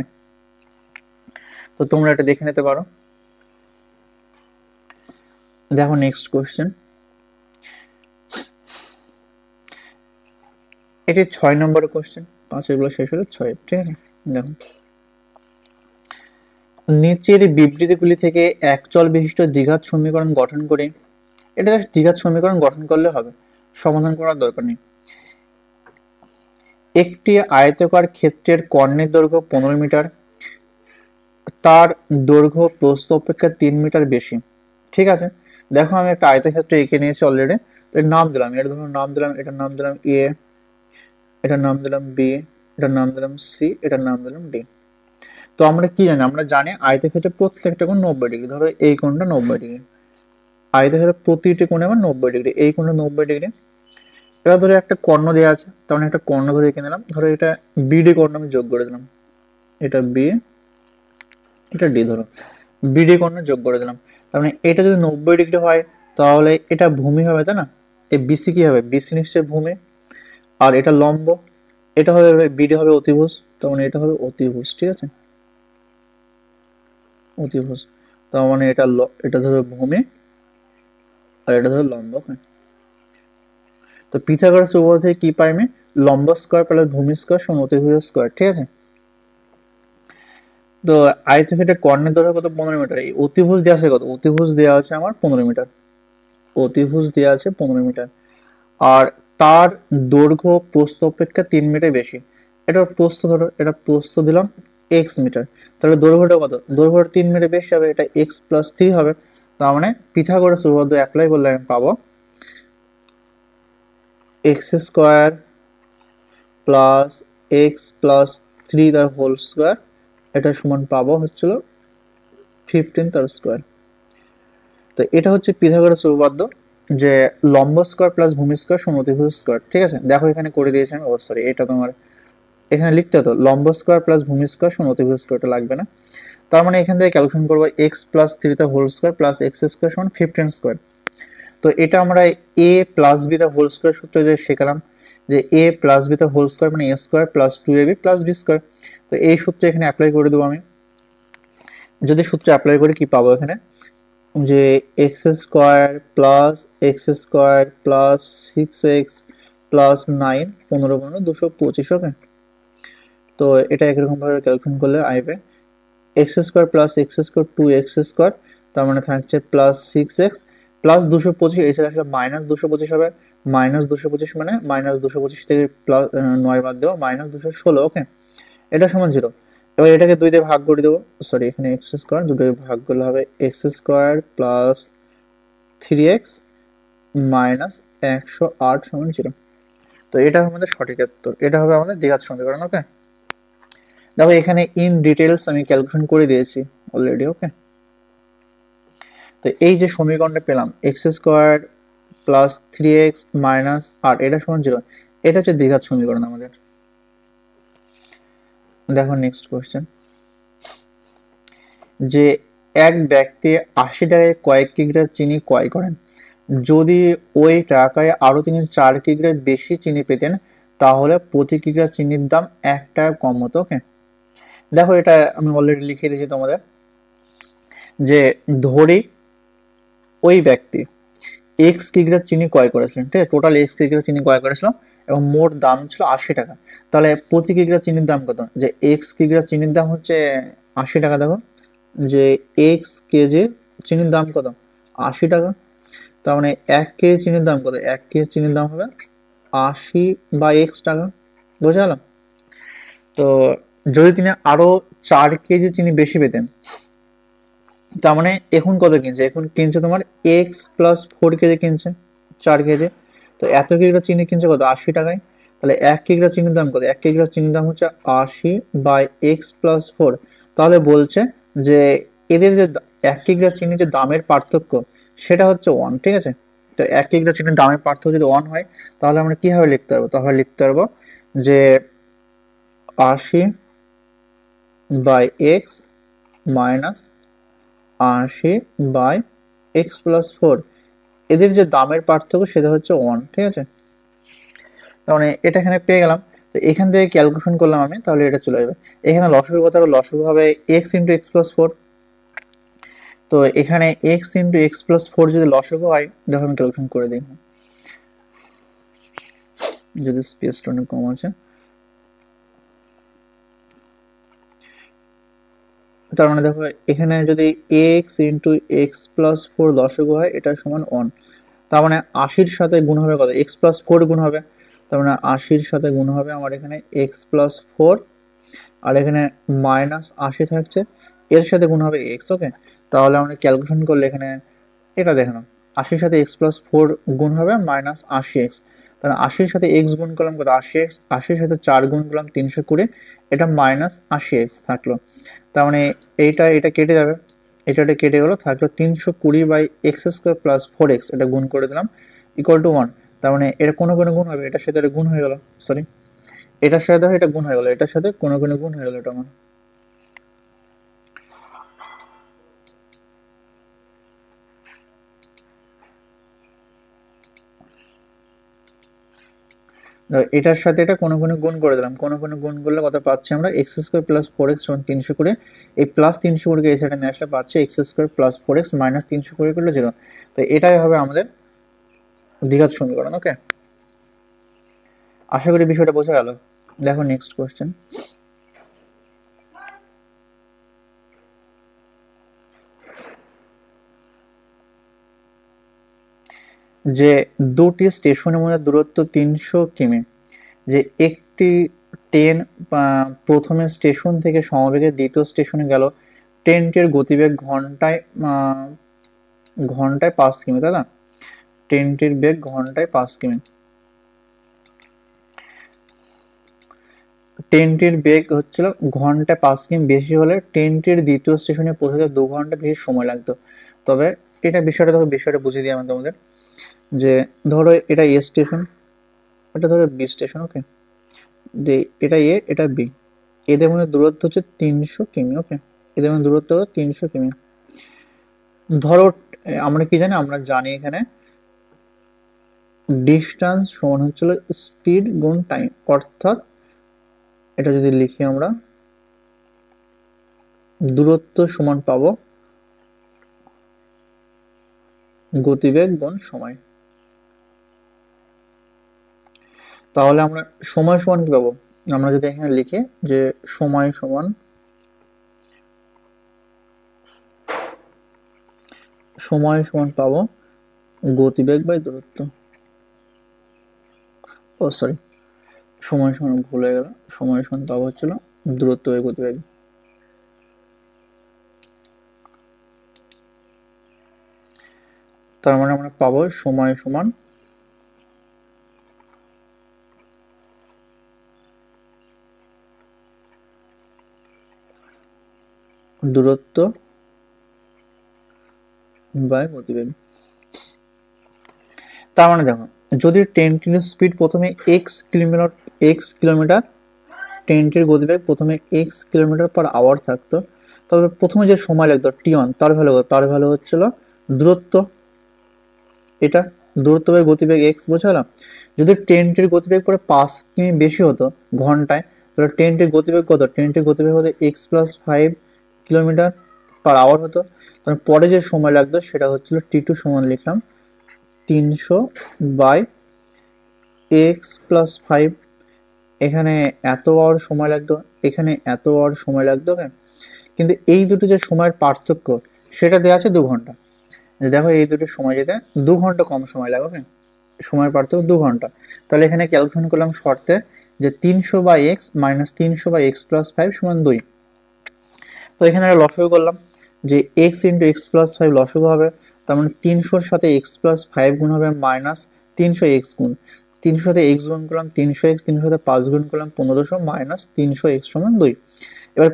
তো তোমরা এটা দেখে নিতে পারো। দেখো নেক্সট কোশ্চেন, এটি 6 নম্বরের কোশ্চেন, 5 এগুলো শেষ হলো 6, ঠিক আছে। দেখো নিচের বিবৃতিগুলি থেকে একচল বিশিষ্ট দ্বিঘাত সমীকরণ গঠন করে, এটা দ্বিঘাত সমীকরণ গঠন করলে হবে, সমাধান করার দরকার নেই। একটি আয়তাকার ক্ষেত্রের কর্ণের দৈর্ঘ্য 15 মিটার, তার দৈর্ঘ্য প্রস্থ অপেক্ষা 3 মিটার বেশি, ঠিক আছে। দেখো আমি একটা আয়তক্ষেত্র এঁকে নিয়েছি অলরেডি, এর নাম দিলাম, এর ধরুন নাম দিলাম, এটার নাম দিলাম এ, এটার নাম দিলাম বি, এটার নাম দিলাম সি, এটার নাম দিলাম ডি। তো আমরা কি জানি, আমরা জানি আয়তক্ষেত্রে প্রত্যেকটা কোণ 90 ডিগ্রি, ধরো এই কোণটা 90 ডিগ্রি, আয়তক্ষেত্রের প্রতিটি কোণে আবার 90 ডিগ্রি, এই কোণটা 90 ডিগ্রি। এবার ধরো একটা কর্ণ দেওয়া আছে, তার মানে একটা কর্ণ ধরে এঁকে নিলাম, ধরো এটা বিডি কর্ণ আমি যোগ করে দিলাম, এটা বি এটা ডি, ধরো বিডি কর্ণ যোগ করে দিলাম। তার মানে এটা যদি 90 ডিগ্রি হয় তাহলে এটা ভূমি হবে, তাই না? এই বিসি কি হবে, বিসি নিশ্চয়ই ভূমি, আর এটা লম্ব, এটা হবে বিডি হবে অতিভুজ, তার মানে এটা হবে অতিভুজ, ঠিক আছে, অতিভুজ। তার মানে এটা ধরো ভূমি আর এটা ধরো লম্ব। তো পিথাগোরাস উপপাদ্য থেকে কি পাই আমি, লম্ব স্কয়ার প্লাস ভূমি স্কয়ার সমান অতিভুজ স্কয়ার, ঠিক আছে। তো আয়তক্ষেত্রের কর্ণের দৈর্ঘ্য কত, 15 মিটার। এই অতিভুজ দেওয়া আছে কত, অতিভুজ দেওয়া আছে আমার 15 মিটার, অতিভুজ দেওয়া আছে 15 মিটার, আর তার দৈর্ঘ্য প্রস্থ অপেক্ষা 3 মিটার বেশি। এটা প্রস্থ, ধরো এটা প্রস্থ দিলাম এক্স মিটার, তাহলে দৈর্ঘ্যটা কত? দৈর্ঘ্যটা 3 মিটার বেশি হবে, এটা এক্স প্লাস 3 হবে। তার মানে পিথাগোরাস উপপাদ্য অ্যাপ্লাই করলে আমি পাবো X square plus x plus 3 তার হোল স্কোয়ার, এটা সমান পাবো হচ্ছিল 15 তার স্কোয়ার। তো এটা হচ্ছে পিথাগোরাস উপপাদ্য, যে লম্ব স্কোয়ার প্লাস ভূমি স্কোয়ার সমান অতিভুজ স্কোয়ার। ঠিক আছে, দেখো এখানে করে দিয়েছি আমি, সরি এটা তোমার এখানে লিখতে হতো লম্ব স্কোয়ার প্লাস ভূমি স্কোয়ার সমান অতিভুজ স্কোয়ারটা লাগবে না। তার মানে এখান থেকে ক্যালকুলেশন করবো এক্স প্লাস 3 তা whole square plus X square সমান 15 স্কোয়ার। তো এটা আমরা এ প্লাস বি তা হোল স্কোয়ার সূত্র যে শেখালাম, যে এ প্লাস বি তা হোল স্কোয়ার মানে A square plus 2ab plus B square. তো এই সূত্র এখানে অ্যাপ্লাই করে দেবো আমি। যদি সূত্র অ্যাপ্লাই করি কি পাবো এখানে, যে x square plus 6x plus 9 15 15 225। ওকে, তো এটা একরকমভাবে ক্যালকুলেশন করলে আসবে x square plus X square 2x square, তার মানে থাকছে প্লাস 6x প্লাস 225, এই সাইড আসলে মাইনাস 225 হবে, মাইনাস 225 মানে মাইনাস 225 থেকে প্লাস 9 বাদ দেবো মাইনাস 216। ওকে, এটা সমান 0। এবার এটাকে 2 দিয়ে ভাগ করে দেবো, সরি এখানে এক্স স্কোয়ার 2 দিয়ে ভাগ করলে হবে x square plus 3x minus 108 সমান 0। তো এটা হবে আমাদের সঠিক উত্তর, এটা হবে আমাদের দ্বিঘাত সমীকরণ। ওকে, দেখো এখানে ইন ডিটেলস আমি ক্যালকুলেশন করে দিয়েছি অলরেডি। ওকে, তো এই যে সমীকরণটা পেলাম x square plus 3x minus 8 এটা সমান 0, এটা হচ্ছে দ্বিঘাত সমীকরণ আমাদের। দেখো নেক্সট কোশ্চেন, যে এক ব্যক্তি 80 টাকায় কয়েক কিগ্রা চিনি ক্রয় করেন, যদি ওই টাকায় আরো তিনি 4 কিগ্রা বেশি চিনি পেতেন তাহলে প্রতি কিগ্রা চিনির দাম 1 টাকা কম হতো। ওকে, দেখো এটা আমি অলরেডি লিখে দিয়েছি তোমাদের, যে ধরি ওই ব্যক্তি এক্স কিগ্রা চিনি ক্রয় করেছিলেন, ঠিক আছে, টোটাল এক্স কিগ্রা চিনি ক্রয় করেছিল এবং মোট দাম ছিল 80 টাকা। তাহলে প্রতি কিগ্রা চিনির দাম কত? যে এক্স কিগ্রা চিনির দাম হচ্ছে 80 টাকা। দেখো যে এক্স কেজি চিনির দাম কত? 80 টাকা। তার মানে 1 কেজি চিনির দাম কত? 1 কেজি চিনির দাম হবে 80 বা এক্স টাকা। বোঝা গেল? তো যদি তিনি আরো 4 কেজি চিনি বেশি পেতেন, তার মানে এখন কত কিনছে? এখন কিনছে তোমার এক্স প্লাস 4 কেজি কিনছে, 4 কেজি। তো এত কিগ্রা চিনি কিনছে কত? 80 টাকায়। তাহলে 1 কিগ্রা চিনির দাম কত? 1 কিগ্রা চিনির দাম হচ্ছে 80 বাই এক্স প্লাস 4। তাহলে বলছে যে এদের যে 1 কিগ্রা চিনির যে দামের পার্থক্য সেটা হচ্ছে 1। ঠিক আছে, তো 1 কিগ্রা চিনির দামের পার্থক্য যদি 1 হয় তাহলে আমরা কিভাবে লিখতে পারবো? তাহলে লিখতে পারবো যে 80 by x minus 80 by x plus 4, এদের যে দামের পার্থক্য সেটা হচ্ছে 1। ঠিক আছে, তার মানে এটা এখানে পেয়ে গেলাম। তো এখান থেকে ক্যালকুলেশন করলাম আমি, তাহলে এটা চলে যাবে। এখানে লসাগু কত হবে? লসাগু হবে এক্স ইন্টু এক্স প্লাস 4। তো এখানে এক্স ইন্টু এক্স প্লাস 4 যদি লসাগু হয়, দেখো আমি ক্যালকুলেশন করে দিই, যদি স্পেসটা অনেক কম আছে। তার মানে দেখো এখানে যদি এক্স ইন্টু এক্স প্লাস 4 লসাগু হয়, এটা সমান 1। তার মানে 80-র সাথে গুণ হবে কত? এক্স প্লাস 4 গুণ হবে। তার মানে 80-র সাথে গুণ হবে আমার এখানে এক্স প্লাস 4, আর এখানে মাইনাস 80 থাকছে, এর সাথে গুণ হবে এক্স। ওকে, তাহলে আমরা ক্যালকুলেশন করলে এখানে এটা দেখে নাও, 80-র সাথে এক্স প্লাস 4 গুণ হবে মাইনাস 80x। তাহলে 80-র সাথে এক্স গুণ করলাম কত? 80x, 80-র সাথে 4 গুণ করলাম 320, এটা মাইনাস 80x থাকলো। তার মানে এটা কেটে যাবে, এটা কেটে গেলো, থাকলো 320 by x square plus 4x, এটা গুণ করে দিলাম ইকুয়াল টু 1। তার মানে এটা কোনো গুণ হবে, এটার সাথে এটা গুণ হয়ে গেল, সরি এটার সাথে দেখো এটা গুণ হয়ে গেল, এটার সাথে কোনো গুণ হয়ে গেল এটা আমার। এটার সাথে এটা কোনো গুণ করে দিলাম, কোনো গুণ করলে কত পাচ্ছি আমরা? এক্স স্কোয়ার প্লাস 4x সমান 320, এই প্লাস 320 এই সাইডে নিয়ে আসলে পাচ্ছি x square plus 4x minus 320 করলে 0। তো এটাই হবে আমাদের দ্বিঘাত সমীকরণ। ওকে, আশা করি বিষয়টা বোঝা গেল। দেখো নেক্সট কোশ্চেন, যে দুটি স্টেশনের মধ্যে দূরত্ব 300 কিমি, যে একটি ট্রেন প্রথমে স্টেশন থেকে সমবেগে দ্বিতীয় স্টেশনে গেল, ট্রেনটির গতিবেগ ঘন্টায় 5 কিমি, তাই না? ট্রেনটির বেগ ঘন্টায় 5 কিমি। ট্রেনটির বেগ হচ্ছিল ঘন্টায় 5 কিমি বেশি হলে ট্রেনটির দ্বিতীয় স্টেশনে পৌঁছাতে 2 ঘন্টা বেশি সময় লাগতো। তবে এটা বিষয়টা বুঝিয়ে দিই আমি তোমাদের, যে ধরো এটা এ স্টেশন, এটা ধরো বি স্টেশন, ওকে, যে এটা এ এটা বি, এদের মধ্যে দূরত্ব হচ্ছে 300 কিমি, ওকে, এদের মধ্যে দূরত্ব হচ্ছে 300 কিমি। ধরো আমরা কি জানি, আমরা জানি এখানে ডিস্টেন্স সমান হচ্ছিল স্পিড গুণ টাইম, অর্থাৎ এটা যদি লিখি আমরা দূরত্ব সমান পাবো গতিবেগ গুণ সময়। তাহলে আমরা সময় সমান কি পাবো, আমরা যদি এখানে লিখি যে সময় সমান পাবো গতিবেগ বাই দূরত্ব, ও সরি, সময় সমান ভুল হয়ে গেল, সময় সমান পাবো হচ্ছিল দূরত্ব বাই গতিবেগ। তার মানে আমরা পাবো সময় সমান দূরত্ব বাই গতিবেগ। তার মানে দেখো, যদি ট্রেনটির স্পিড প্রথমে x কিলোমিটার, ট্রেনটির গতিবেগ প্রথমে x কিলোমিটার/আওয়ার থাকতো, তবে প্রথমে যে সময় লাগতো t1, তার ভ্যালু হচ্ছিল দূরত্ব, এটা দূরত্ব বাই গতিবেগ x, বোঝালাম। যদি ট্রেনটির গতিবেগ পরে 5 কিমি বেশি হতো ঘন্টায়, তাহলে ট্রেনটির গতিবেগ কত, ট্রেনটির গতিবেগ হতো x+5 কিলোমিটার/আওয়ার হতো। তার পরে যে সময় লাগতো সেটা হচ্ছিল t2 সমান লিখলাম 300/x+5, এখানে এত আওয়ার সময় লাগতো, এখানে এত আওয়ার সময় লাগতো, কিন্তু এই দুটো যে সময়ের পার্থক্য সেটা দেওয়া আছে 2 ঘন্টা। দেখো এই দুটো সময় যেতে 2 ঘন্টা কম সময় লাগে, ওকে, সময়ের পার্থক্য 2 ঘন্টা। তাহলে এখানে ক্যালকুলেশন করলাম শর্তে যে 300/x মাইনাস 300/x+5 সমান 2। তো এখানে লসাগু করলাম যে x ইন্টু x+5 লসাগু হবে, তার মানে 300-র সাথে x+5 গুণ হবে মাইনাস 300x গুণ, 300 সাথে x গুণ করলাম 300x, 300 সাথে 5 গুণ করলাম 1500 মাইনাস 300x সমান 2। এবার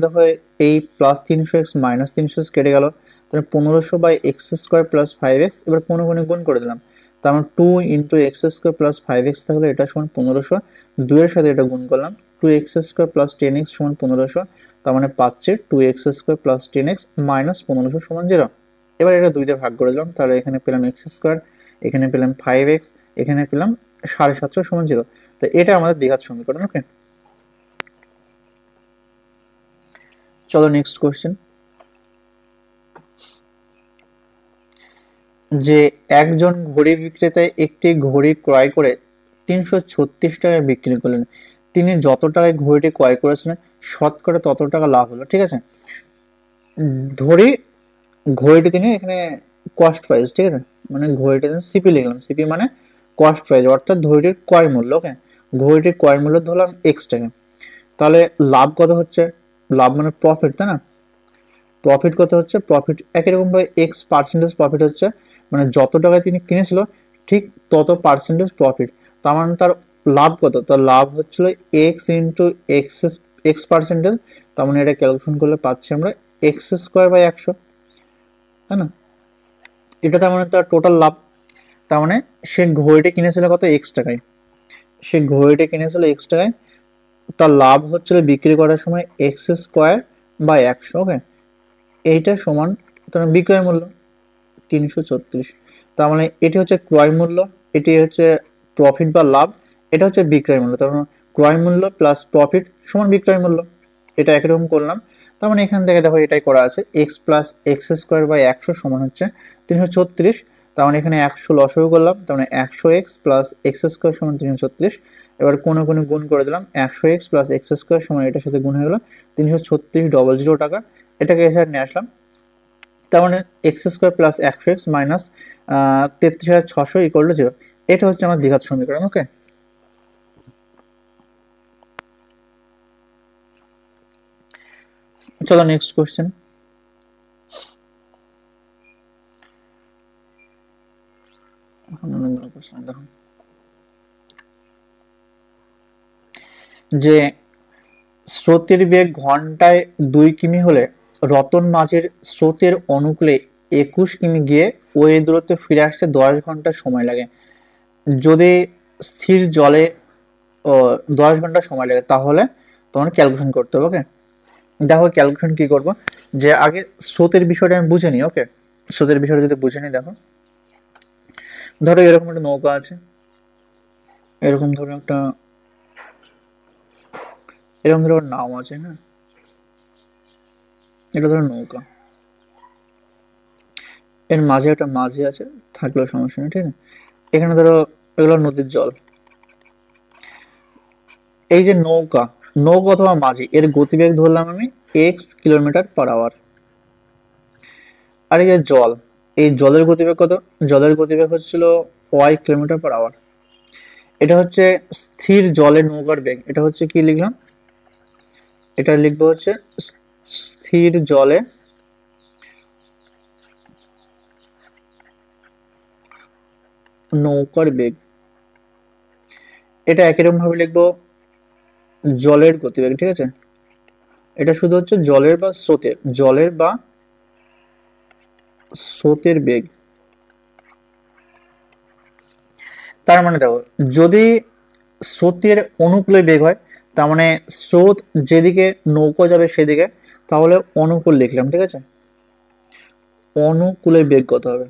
দেখো এই প্লাস 300x মাইনাস 300x কেটে গেল, তাহলে 1500/x² + 5x, এবার কোনো গুণ করে দিলাম, তার মানে 2 ইন্টু x² + 5x থাকলে এটা সমান 1500, 2 এর সাথে এটা গুণ করলাম 2x² + 10x সমান 1500, তার মানে পাচ্ছে 2x² + 10x মাইনাস 1500 সমান 0। এবার এটা 2 দিয়ে ভাগ করে দিলাম, তাহলে এখানে পেলাম x², এখানে পেলাম 5x, এখানে পেলাম 750 সমান 0। তো এটা আমাদের দ্বিঘাত সমীকরণ, ওকে। চলো নেক্সট কোশ্চেন, যে একজন ঘড়ি বিক্রেতায় একটি ঘড়ি ক্রয় করে 336 টাকায় বিক্রি করলেন, তিনি যত টাকায় ঘড়িটি ক্রয় করেছিলেন শতকরা তত টাকা লাভ হলো, ঠিক আছে। ধরি ঘড়িটি তিনি এখানে কস্ট প্রাইস, ঠিক আছে, মানে ঘড়িটি সিপি লিখলাম, সিপি মানে কস্ট প্রাইস, অর্থাৎ ঘড়িটির ক্রয় মূল্য, ওকে, ঘড়িটির ক্রয় মূল্য ধরলাম x টাকা। তাহলে লাভ কত হচ্ছে, লাভ মানে প্রফিট, তাই না, প্রফিট কত হচ্ছে, প্রফিট একই রকম ভাবে x% প্রফিট হচ্ছে, মানে যত টাকায় তিনি কিনেছিল ঠিক তত পার্সেন্টেজ প্রফিট। তার মানে তার লাভ কত, তার লাভ হচ্ছিল x ইন্টু x%, তার মানে এটা ক্যালকুলেশন করলে পাচ্ছি আমরা x²/100, তাই না, এটা তার মানে তার টোটাল লাভ। তার মানে সে ঘড়িটা কিনেছিল কত, x টাকায়, সে ঘড়িটা কিনেছিল x টাকায়, তার লাভ হচ্ছিল বিক্রি করার সময় x²/100, ওকে, এইটা সমান তার বিক্রয় মূল্য 336। তার মানে এটি হচ্ছে ক্রয় মূল্য, এটি হচ্ছে প্রফিট বা লাভ, এটা হচ্ছে বিক্রয় মূল্য। তার মানে ক্রয় মূল্য প্লাস প্রফিট সমান বিক্রয় মূল্য, এটা একরকম করলাম। তার মানে এখান থেকে দেখো এটাই করা আছে, x প্লাস x²/100 সমান হচ্ছে 336। তার মানে এখানে 100 লসাগু করলাম, তার মানে 100x প্লাস x² সমান 336। এবার কোনো গুণ করে দিলাম, 100x প্লাস x² সমান এটার সাথে গুণ হয়ে গেল 336,000 টাকা, এটাকে এ সাইড নিয়ে আসলাম। তার মানে x² প্লাস 100x মাইনাস 33,600 = 0। এটা হচ্ছে আমার দ্বিঘাত সমীকরণ, ওকে। চলো নেক্সট কোশ্চেন। দেখো যে স্রোতের বেগ ঘন্টায় 2 কিমি হলে রতন মাঝের স্রোতের অনুকূলে 21 কিমি গিয়ে ওই দূরত্বে ফিরে আসতে 10 ঘন্টা সময় লাগে। যদি স্থির জলে 10 ঘন্টা সময় লাগে তাহলে তোমার ক্যালকুলেশন করতে হবে। ওকে, দেখো ক্যালকুলেশন কি করব, যে আগে স্রোতের বিষয়টা আমি বুঝে নিই। ওকে, স্রোতের বিষয়টা যদি বুঝে নিই, দেখো ধরো এরকম একটা নৌকা আছে, এরকম ধরো একটা এরকম ধরো নাও আছে, হ্যাঁ এটা ধরো নৌকা, এর মাঝে একটা মাঝি আছে, থাকলেও সমস্যা নেই, ঠিক আছে। এখানে ধরো এগুলো নদীর জল। এই যে নৌকা, নৌকা অথবা মাঝি, এর গতিবেগ ধরলাম আমি x কিলোমিটার/আওয়ার। আর এই যে জল, এই জলের গতিবেগ কত? জলের গতিবেগ হচ্ছিল y কিলোমিটার/আওয়ার। এটা হচ্ছে স্থির জলের নৌকার বেগ। এটা হচ্ছে কি লিখলাম, এটা লিখবো হচ্ছে স্থির জলে নৌকার বেগ। এটা একই রকম ভাবে লিখবো জলের গতিবেগ, ঠিক আছে। এটা শুধু হচ্ছে জলের বা স্রোতের বেগ। তার মানে দেখো, যদি স্রোতের অনুকূলে বেগ হয়, তার মানে স্রোত যেদিকে নৌকা যাবে সেদিকে, তাহলে অনুকূল লিখলাম, ঠিক আছে। অনুকূলে বেগ কত হবে?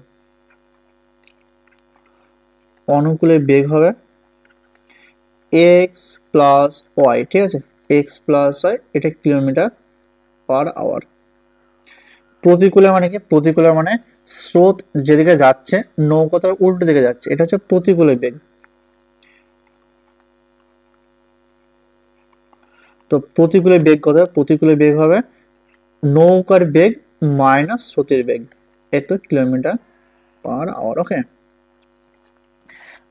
অনুকূলে বেগ হবে এক্স প্লাস ওয়াই, ঠিক আছে, এক্স প্লাস ওয়াই, এটা কিলোমিটার/আওয়ার। প্রতিকূলে মানে কি? প্রতিকূলে মানে স্রোত যেদিকে যাচ্ছে নৌকা তার উল্টো দিকে যাচ্ছে, এটা হচ্ছে প্রতিকূলে বেগ। তো প্রতিকূলে বেগ কত হবে? প্রতিকূলে বেগ হবে নৌকার বেগ মাইনাস স্রোতের বেগ, এত কিলোমিটার/আওয়ার। ওকে,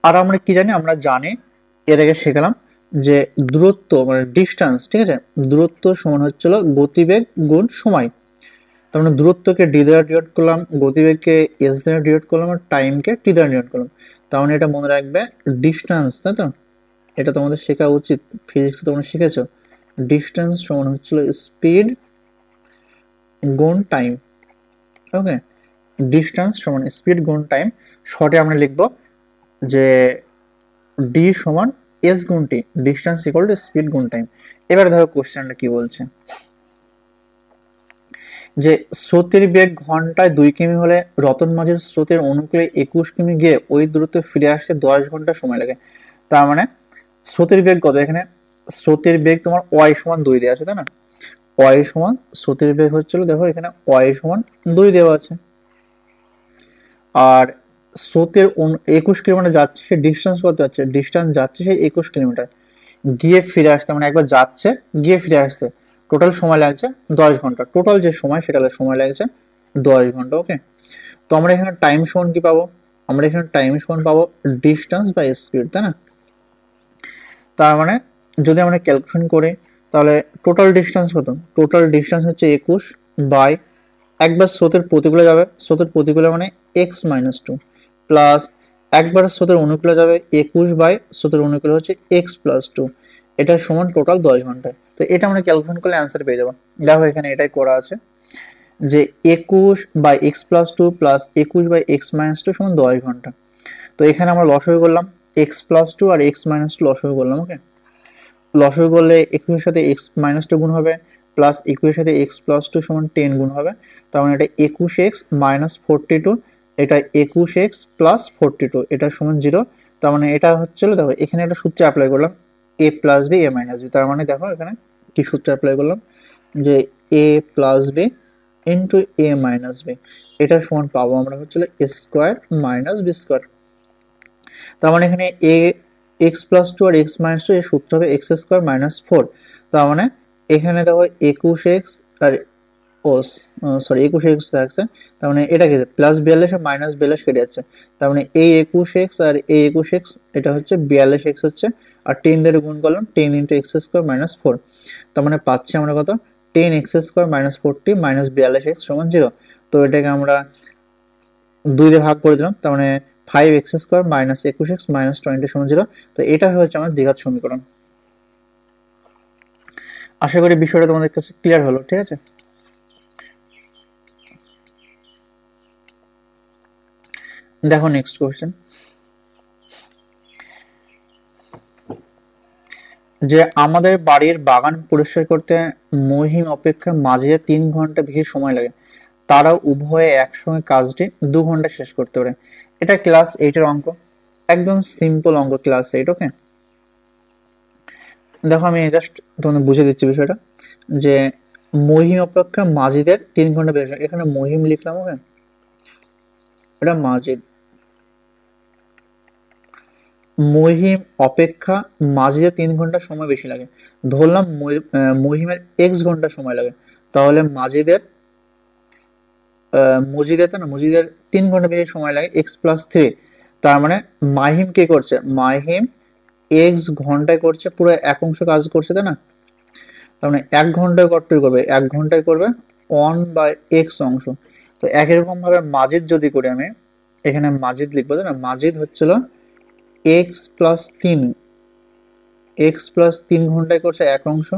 আর আমরা কি জানি? আমরা জানি এর আগে শিখলাম যে দূরত্ব মানে ডিস্টেন্স, ঠিক আছে, দূরত্ব সমান হচ্ছিল গতিবেগ গুণ সময়। তার মানে দূরত্বকে ডি দ্বারা ডিভাইড করলাম, গতিবেগকে এস দ্বারা ডিভাইড করলাম, আর টাইমকে টি দ্বারা ডিভাইড করলাম। তার মানে এটা মনে রাখবে ডিস্টেন্স, তাই তো? এটা তোমাদের শেখা উচিত, ফিজিক্সে তোমরা শিখেছো। ডিস্টেন্স সমান হচ্ছিল স্পিড গুণ টাইম। ওকে, ডিস্টেন্স সমান স্পিড গুণ টাইম। শর্টে আমরা লিখব যে ডি সমান এস গুণ টি, ডিস্টেন্স ইকুয়াল টু স্পিড গুণ টাইম। এবার দেখো কোশ্চেনটা কি বলছে, যে স্রোতের বেগ ঘন্টায় 2 কিমি হলে রতন মাঝির স্রোতের অনুকূলে 21 কিমি গিয়ে ওই দূরত্বে ফিরে আসতে 10 ঘন্টা সময় লাগে। তার মানে স্রোতের বেগ কত? এখানে স্রোতের বেগ তোমার y সমান 2 দেওয়া আছে, তাই না? y সমান স্রোতের বেগ হচ্ছিল, দেখো এখানে y সমান 2 দেওয়া আছে। আর স্রোতের 21 কিলোমিটার যাচ্ছে, সে ডিস্টেন্স কত যাচ্ছে? ডিস্টেন্স যাচ্ছে সে 21 কিলোমিটার, গিয়ে ফিরে আসতে মানে একবার যাচ্ছে গিয়ে ফিরে আসতে টোটাল সময় লাগছে 10 ঘন্টা। টোটাল যে সময় সেটা সময় লাগছে 10 ঘন্টা। ওকে, তো আমরা এখানে টাইম সমান কি পাবো? আমরা এখানে টাইম সমান পাবো ডিস্টেন্স বাই স্পিড, তাই না? তার মানে যদি আমরা ক্যালকুলেশন করি তাহলে টোটাল ডিস্টেন্স কত? টোটাল ডিস্টেন্স হচ্ছে 21 বাই, একবার স্রোতের প্রতিকূলে যাবে, স্রোতের প্রতিকূলে মানে x-2, প্লাস একবার স্রোতের অনুকূলে যাবে 21 বাই স্রোতের অনুকূলে হচ্ছে x+2, এটা সমান টোটাল 10 ঘন্টায়। তো এটা আমরা ক্যালকুলেশন করলে অ্যান্সার পেয়ে যাবো। দেখো এখানে এটাই করা আছে যে 21 by x+2 plus 21 by x-2 সমান 10 ঘন্টা। তো এখানে আমরা লসাগু করলাম, x+2 আর x-2 লসাগু করলাম। ওকে, লসাগু করলে 21 এর সাথে x-2 গুণ হবে, প্লাস 21 এর সাথে x+2 সমান 10 গুণ হবে। তার মানে এটা 21x মাইনাস 42, এটা 21x প্লাস 42, এটা সমান 0। তার মানে এটা হচ্ছিল, দেখো এখানে একটা সূত্র অ্যাপ্লাই করলাম, a plus b a minus B. তার মানে দেখো এখানে কি সূত্র অ্যাপ্লাই করলাম, যে a plus b into a minus b, এটা সমান পাবো আমরা হচ্ছিল a square minus b square. তার মানে এখানে এ x+2 আর x-2 এর সূত্র হবে x² - 4। তার মানে এখানে দেখো 21x আর ও সরি 21x থাকছে, তার মানে এটা কি প্লাস 42 আর মাইনাস 42 কেটে যাচ্ছে। তার মানে এই 21x আর এই 21x এটা হচ্ছে 42x হচ্ছে, আর 10 দিয়ে গুণ করলাম 10 × x² - 4। তার মানে পাচ্ছি আমরা কত? 10x² মাইনাস 40 মাইনাস 42x সমান 0। তো এটাকে আমরা 2 দিয়ে ভাগ করে দিলাম, তার মানে 5x² মাইনাস 21x মাইনাস 20 সমান 0। তো এটা হচ্ছে আমার দ্বিঘাত সমীকরণ। আশা করি বিষয়টা তোমাদের কাছে ক্লিয়ার হলো, ঠিক আছে। দেখো নেক্সট কোশ্চেন, যে আমাদের বাড়ির বাগান পরিষ্কার করতে মহিম অপেক্ষা মাঝে 3 ঘন্টা বেশি সময় লাগে, তারা উভয়ে একসঙ্গে কাজটি 2 ঘন্টা শেষ করতে পারে। এটা ক্লাস 8 এর অঙ্ক, একদম সিম্পল অঙ্ক, ক্লাস 8। ওকে, দেখো আমি জাস্ট তোমাদের বুঝে দিচ্ছি বিষয়টা, যে মহিম অপেক্ষা মাজিদের 3 ঘন্টা বেশি, এখানে মহিম লিখলাম। ওকে, এটা মাজিদ, মহিম অপেক্ষা মাজিদের 3 ঘন্টা সময় বেশি লাগে। ধরলাম মহিমের x ঘন্টা সময় লাগে, তাহলে মাজিদের তো না, মজিদের 3 ঘন্টা বেশি সময় লাগে x+3। তার মানে মাহিম কে করছে, মাহিম x ঘন্টায় করছে, পুরো 1 অংশ কাজ করছে, তাই না। তার মানে 1 ঘন্টায় কতটুকু করবে, 1 ঘন্টায় করবে 1/x অংশ। তো একই রকম ভাবে মাজিদ যদি করি, আমি এখানে মাজিদ লিখবো, তাই না। মাজিদ হচ্ছিল x+3 ঘন্টায় করছে 1 অংশ।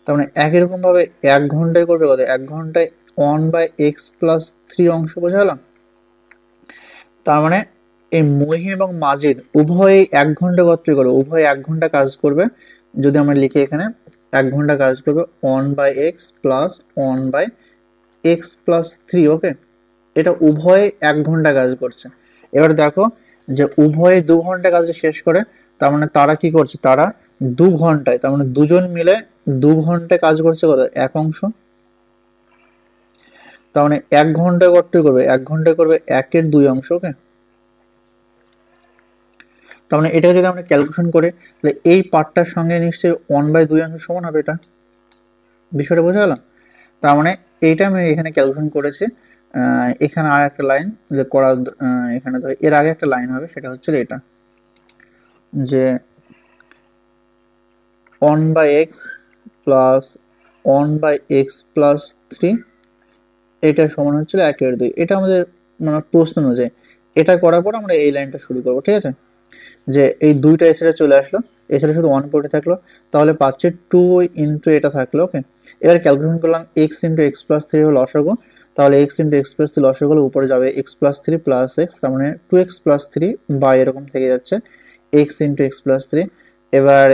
তার মানে একই রকম ভাবে 1 ঘন্টায় করবে কত, 1 ঘন্টায় 1/x+3 অংশ, বোঝা গেল। তার মানে এই মহিম এবং মাজিদ উভয়ই 1 ঘন্টা কতটুকু করবে, উভয় 1 ঘন্টা কাজ করবে। যদি আমরা লিখি এখানে 1 ঘন্টা কাজ করবে 1/x প্লাস 1/x+3। ওকে, এটা উভয়ে 1 ঘন্টা কাজ করছে। এবার দেখো যে উভয়ে 2 ঘন্টা কাজ শেষ করে, তার মানে তারা কি করছে, তারা 2 ঘন্টায়, তার মানে দুজন মিলে 2 ঘন্টায় কাজ করছে কত, 1 অংশ। তার মানে 1 ঘন্টায় কতটুকু করবে, 1 ঘন্টায় করবে 1/2 অংশ। ওকে, তার মানে এটাকে যদি আমরা ক্যালকুলেশন করি, তাহলে এই পার্টটার সঙ্গে নিশ্চয়ই 1/2 অংশ সমান হবে। এটা বিষয়টা বোঝা গেল। তার মানে এইটা আমি এখানে ক্যালকুলেশন করেছি। এখানে আর একটা লাইন যে করা, এখানে তো এর আগে একটা লাইন হবে, সেটা হচ্ছে এটা, যে 1/x প্লাস 1/x+3 এটা সমান হচ্ছিল 1/2। এটা আমাদের মানে প্রশ্ন অনুযায়ী এটা করার পর আমরা এই লাইনটা শুরু করবো, ঠিক আছে। যে এই দুইটা এসে চলে আসলো, এসে শুধু 1 পড়ে থাকলো, তাহলে পাচ্ছে 2 ইন্টু এটা থাকলো। ওকে, এবার ক্যালকুলেশন করলাম x ইন্টু x+3 হলো লসাগু, তাহলে x ইন্টু x+3 লসাগু হলে উপরে যাবে x+3 প্লাস x, তার মানে 2x+3 বা এরকম থেকে যাচ্ছে x ইন্টু x+3। এবার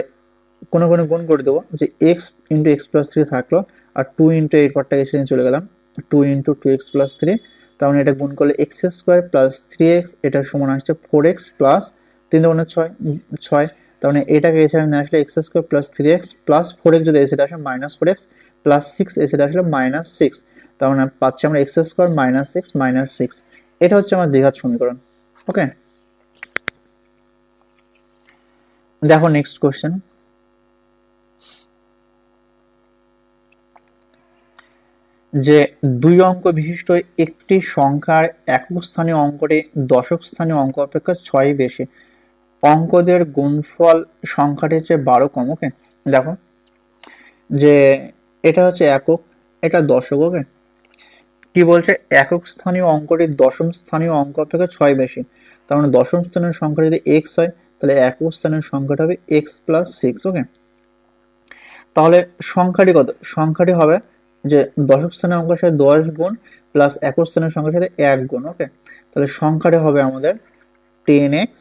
কোনো গুণ করে দেবো, যে x ইন্টু x+3 থাকলো, আর 2 ইন্টু এই পার্টটাকে সেখানে চলে গেলাম, 2 ইন্টু 2x+3। তার মানে এটা গুণ করলে x² প্লাস 3x, এটা সমান আসছে 4x প্লাস 3 × 6। তার মানে এটাকে এসে নিয়ে আসলে x² plus 3x plus 4x, যদি এসে আসে মাইনাস 4x প্লাস 6 এসে আসলে -6। তার মানে পাচ্ছি আমরা x² -6 এটা হচ্ছে আমার দ্বিঘাত সমীকরণ। ওকে, দেখো নেক্সট কোশ্চেন, যে 2 অঙ্ক বিশিষ্ট একটি সংখ্যার একক স্থানীয় অঙ্কটি দশক স্থানীয় অঙ্ক অপেক্ষা 6 বেশি, অঙ্কদের গুণফল সংখ্যাটি হচ্ছে 12 কম। ওকে, দেখো যে এটা হচ্ছে একক, এটা দশক। ওকে, কি বলছে, একক স্থানীয় অঙ্কটি দশম স্থানীয় অঙ্ক অপেক্ষা 6 বেশি। তার মানে দশম স্থানীয় সংখ্যা যদি x হয়, তাহলে একক স্থানীয় সংখ্যাটা হবে x+6। ওকে, তাহলে সংখ্যাটি কত, সংখ্যাটি হবে যে দশক স্থানীয় অঙ্কের সাথে 10 গুণ প্লাস একক স্থানীয় সংখ্যার সাথে 1 গুণ। ওকে, তাহলে সংখ্যাটি হবে আমাদের 10x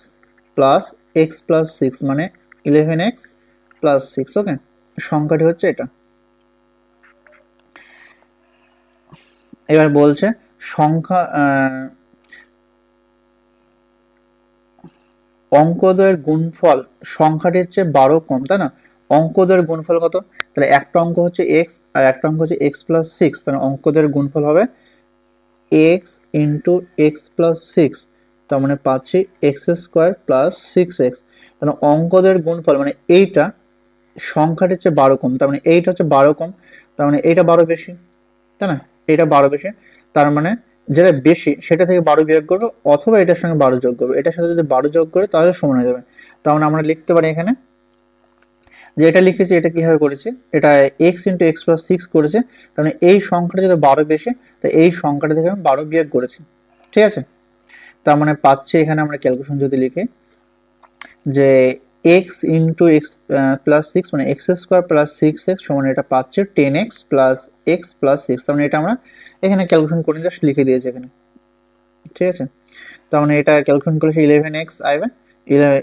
প্লাস x+6 মানে 11x প্লাস 6। ওকে, সংখ্যাটি হচ্ছে এটা। এবার বলছে সংখ্যা অঙ্কদ্বয়ের গুণফল সংখ্যাটির চেয়ে 12 কম, তাই না। অঙ্কদ্বয়ের গুণফল কত, তাহলে একটা অঙ্ক হচ্ছে x আর একটা অঙ্ক হচ্ছে x+6, তাহলে অঙ্কদ্বয়ের গুণফল হবে x ইন্টু x+6, তার মানে পাচ্ছি x² প্লাস 6x। তাহলে অঙ্কদ্বয়ের গুণফল মানে এইটা সংখ্যাটির চেয়ে 12 কম, তার মানে এইটা হচ্ছে 12 কম, তার মানে এইটা 12 বেশি, তাই না। এটা 12 বেশি, তার মানে যেটা বেশি সেটা থেকে 12 বিয়োগ করবো, অথবা এটার সঙ্গে 12 যোগ করবো, এটার সাথে যদি 12 যোগ করে তাহলে সমান হয়ে যাবে। তার মানে আমরা লিখতে পারি এখানে যে এটা লিখেছি এটা কিভাবে করেছি, এটা x into x plus six করেছে, তার মানে এই সংখ্যাটা যদি 12 বেশি, তো এই সংখ্যাটা থেকে আমি 12 বিয়োগ করেছি, ঠিক আছে। তার মানে পাচ্ছি এখানে আমরা ক্যালকুলেশন যদি লিখি যে X into x plus six মানে X square plus six X সমান এটা পাচ্ছে 10x plus x plus six, তার মানে এটা আমরা এখানে ক্যালকুলেশন করে জাস্ট লিখে দিয়েছি এখানে, ঠিক আছে। তার মানে এটা ক্যালকুলেশন করেছে 11x আসবে,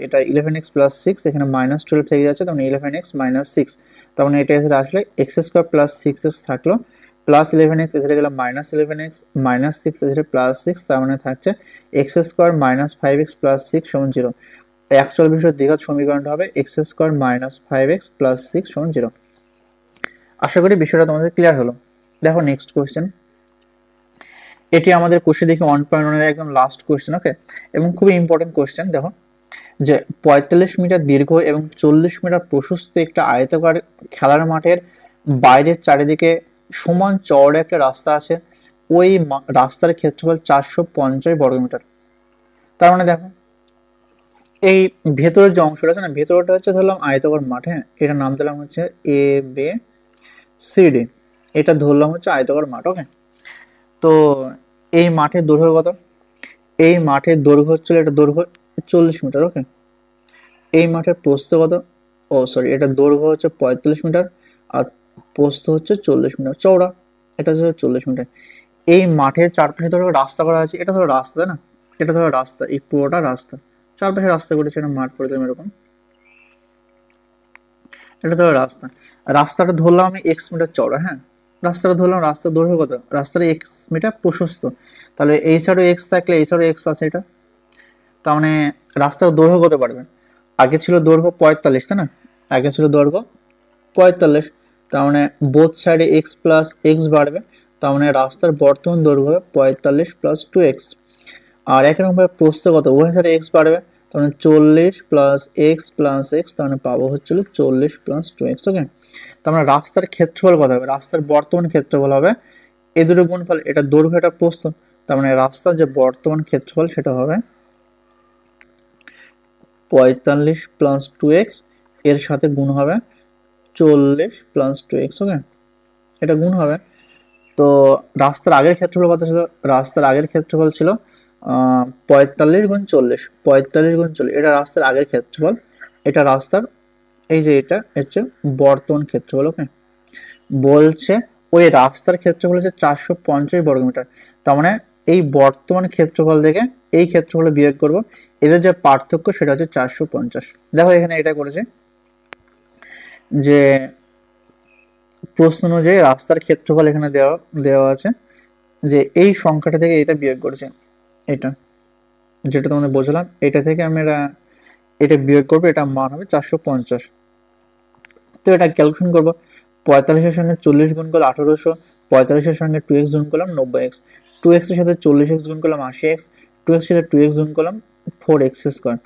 এটা 11x প্লাস সিক্স, এখানে মাইনাস 12 থেকে যাচ্ছে, তার মানে 11x মাইনাস সিক্স, তার মানে এটা এসে আসলে x square plus six x থাকলো প্লাস 11x এসে গেল মাইনাস 11x মাইনাস সিক্স এসে প্লাস সিক্স, তার মানে থাকছে x square minus 5x plus six সমান 0। অ্যাকচুয়াল বিষয়ের দ্বিঘাত সমীকরণটা হবে x square minus 5x plus six সমান 0। আশা করি বিষয়টা তোমাদের ক্লিয়ার হলো। দেখো নেক্সট কোয়েশ্চেন, এটি আমাদের কোশ্চেন দেখি 1.1 এর একদম লাস্ট কোয়েশ্চেন, ওকে, এবং খুবই ইম্পর্টেন্ট কোয়েশ্চেন। দেখো যে 45 মিটার দীর্ঘ এবং 40 মিটার প্রশস্ত একটা আয়তাকার খেলার মাঠের বাইরের চারিদিকে সমান চওড়া একটা রাস্তা আছে, ওই রাস্তার ক্ষেত্রফল 450 বর্গমিটার। তার মানে দেখো এই ভেতরের যে অংশটা আছে না, ভেতরটা হচ্ছে ধরলাম আয়তাকার মাঠ, হ্যাঁ, এটার নাম দিলাম হচ্ছে এ বি সি ডি, এটা ধরলাম হচ্ছে আয়তাকার মাঠ, ওকে। তো এই মাঠের দৈর্ঘ্য কত, এই মাঠের দৈর্ঘ্য হচ্ছিল, এটা দৈর্ঘ্য 40 মিটার, ওকে। এই মাঠের প্রস্থ কত, ও সরি, এটা দৈর্ঘ্য হচ্ছে 45 মিটার আর প্রস্থ হচ্ছে 40 মিটার, চওড়া এটা হচ্ছে 40 মিটার। এই মাঠের চারপাশে ধরো রাস্তা করা আছে, এটা ধরো রাস্তা, তাই না, এটা ধরো রাস্তা, এই পুরোটা রাস্তা, চারপাশে রাস্তা করেছে, এটা মাঠ করে দিলাম এরকম, এটা ধরো রাস্তা, রাস্তাটা ধরলাম আমি এক্স মিটার চওড়া, হ্যাঁ, রাস্তাটা ধরলাম, রাস্তার দৈর্ঘ্য কত, রাস্তাটা এক্স মিটার প্রশস্ত, তাহলে এই সাইডও এক্স থাকলে এই সাইডও এক্স আছে, এটা তার মানে রাস্তার দৈর্ঘ্য কত বাড়বে, আগে ছিল দৈর্ঘ্য 45, তাই না, আগে ছিল দৈর্ঘ্য 45, তার মানে বোথ সাইডে এক্স প্লাস এক্স বাড়বে, তার মানে রাস্তার বর্তমান দৈর্ঘ্য হবে 45 প্লাস 2x। আর একরকমভাবে প্রস্থ কত, উভয় সাইডে এক্স বাড়বে, তার মানে 40 প্লাস এক্স প্লাস এক্স, তার মানে পাবো হচ্ছিল 40 প্লাস 2x, ওকে। তার মানে রাস্তার ক্ষেত্রফল কত হবে, রাস্তার বর্তমান ক্ষেত্রফল হবে এ দুটো গুণফল, এটা দৈর্ঘ্য এটা প্রস্থ, তার মানে রাস্তার যে বর্তমান ক্ষেত্রফল সেটা হবে 45 প্লাস 2x, এর সাথে গুণ হবে 40 প্লাস 2x, ওকে, এটা গুণ হবে। তো রাস্তার আগের ক্ষেত্রফল কত ছিল, রাস্তার আগের ক্ষেত্রফল ছিল 45 গুণ 40, 45 গুণ 40, এটা রাস্তার আগের ক্ষেত্রফল, এটা রাস্তার এই যে এটা হচ্ছে বর্তমান ক্ষেত্রফল, ওকে। বলছে ওই রাস্তার ক্ষেত্রফল হচ্ছে 450 বর্গমিটার, তার মানে এই বর্তমান ক্ষেত্রফল থেকে এই ক্ষেত্রফলে বিয়োগ করব, এদের যে পার্থক্য সেটা হচ্ছে 450। দেখো এখানে এটা করেছে যে প্রশ্ন অনুযায়ী রাস্তার ক্ষেত্রফল এখানে দেওয়া দেওয়া আছে, যে এই সংখ্যাটা থেকে এটা বিয়োগ করেছে, এটা যেটা তোমাদের বোঝালাম, এটা থেকে আমরা এটা বিয়োগ করবো, এটা মান হবে 450। তো এটা ক্যালকুলেশন করবো, 45-এর সঙ্গে 40 গুণ করলে 1800, 45-এর সঙ্গে 2x গুণ করলাম 90x, 2x এর সাথে 40x গুণ করলাম 80x, 2x এর সাথে 2x গুণ করলাম 4x স্কোয়ার,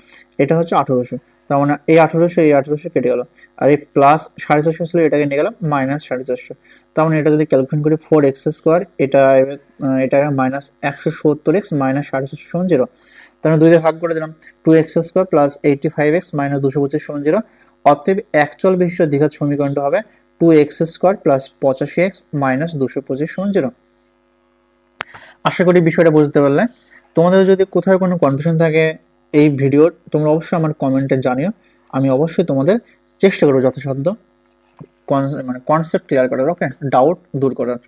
এটা হচ্ছে 1800। তার মানে এই 1800 কেটে গেল, আর এই প্লাস 450 ছিল, এটাকে নিয়ে গেলাম মাইনাস 450, তার মানে এটা যদি ক্যালকুলেশন করি 4x স্কোয়ার, এটা মাইনাস 170x মাইনাস 450 সমান 0, তার মানে 2 দিয়ে ভাগ করে দিলাম, 2x square plus 85x minus 225 সমান 0। অতএব অ্যাকচুয়াল বিশিষ্ট দ্বিঘাত সমীকরণটা হবে 2x square plus 85x minus 225 সমান 0। আশা করি বিষয়টা বুঝতে পারলে। তোমাদের যদি কোথাও কোনো কনফিউশন থাকে এই ভিডিওর, তোমরা অবশ্যই আমার কমেন্টে জানিও, আমি অবশ্যই তোমাদের চেষ্টা করবো যথাসাধ্য কনসেপ্ট ক্লিয়ার করার, ওকে, ডাউট দূর করার।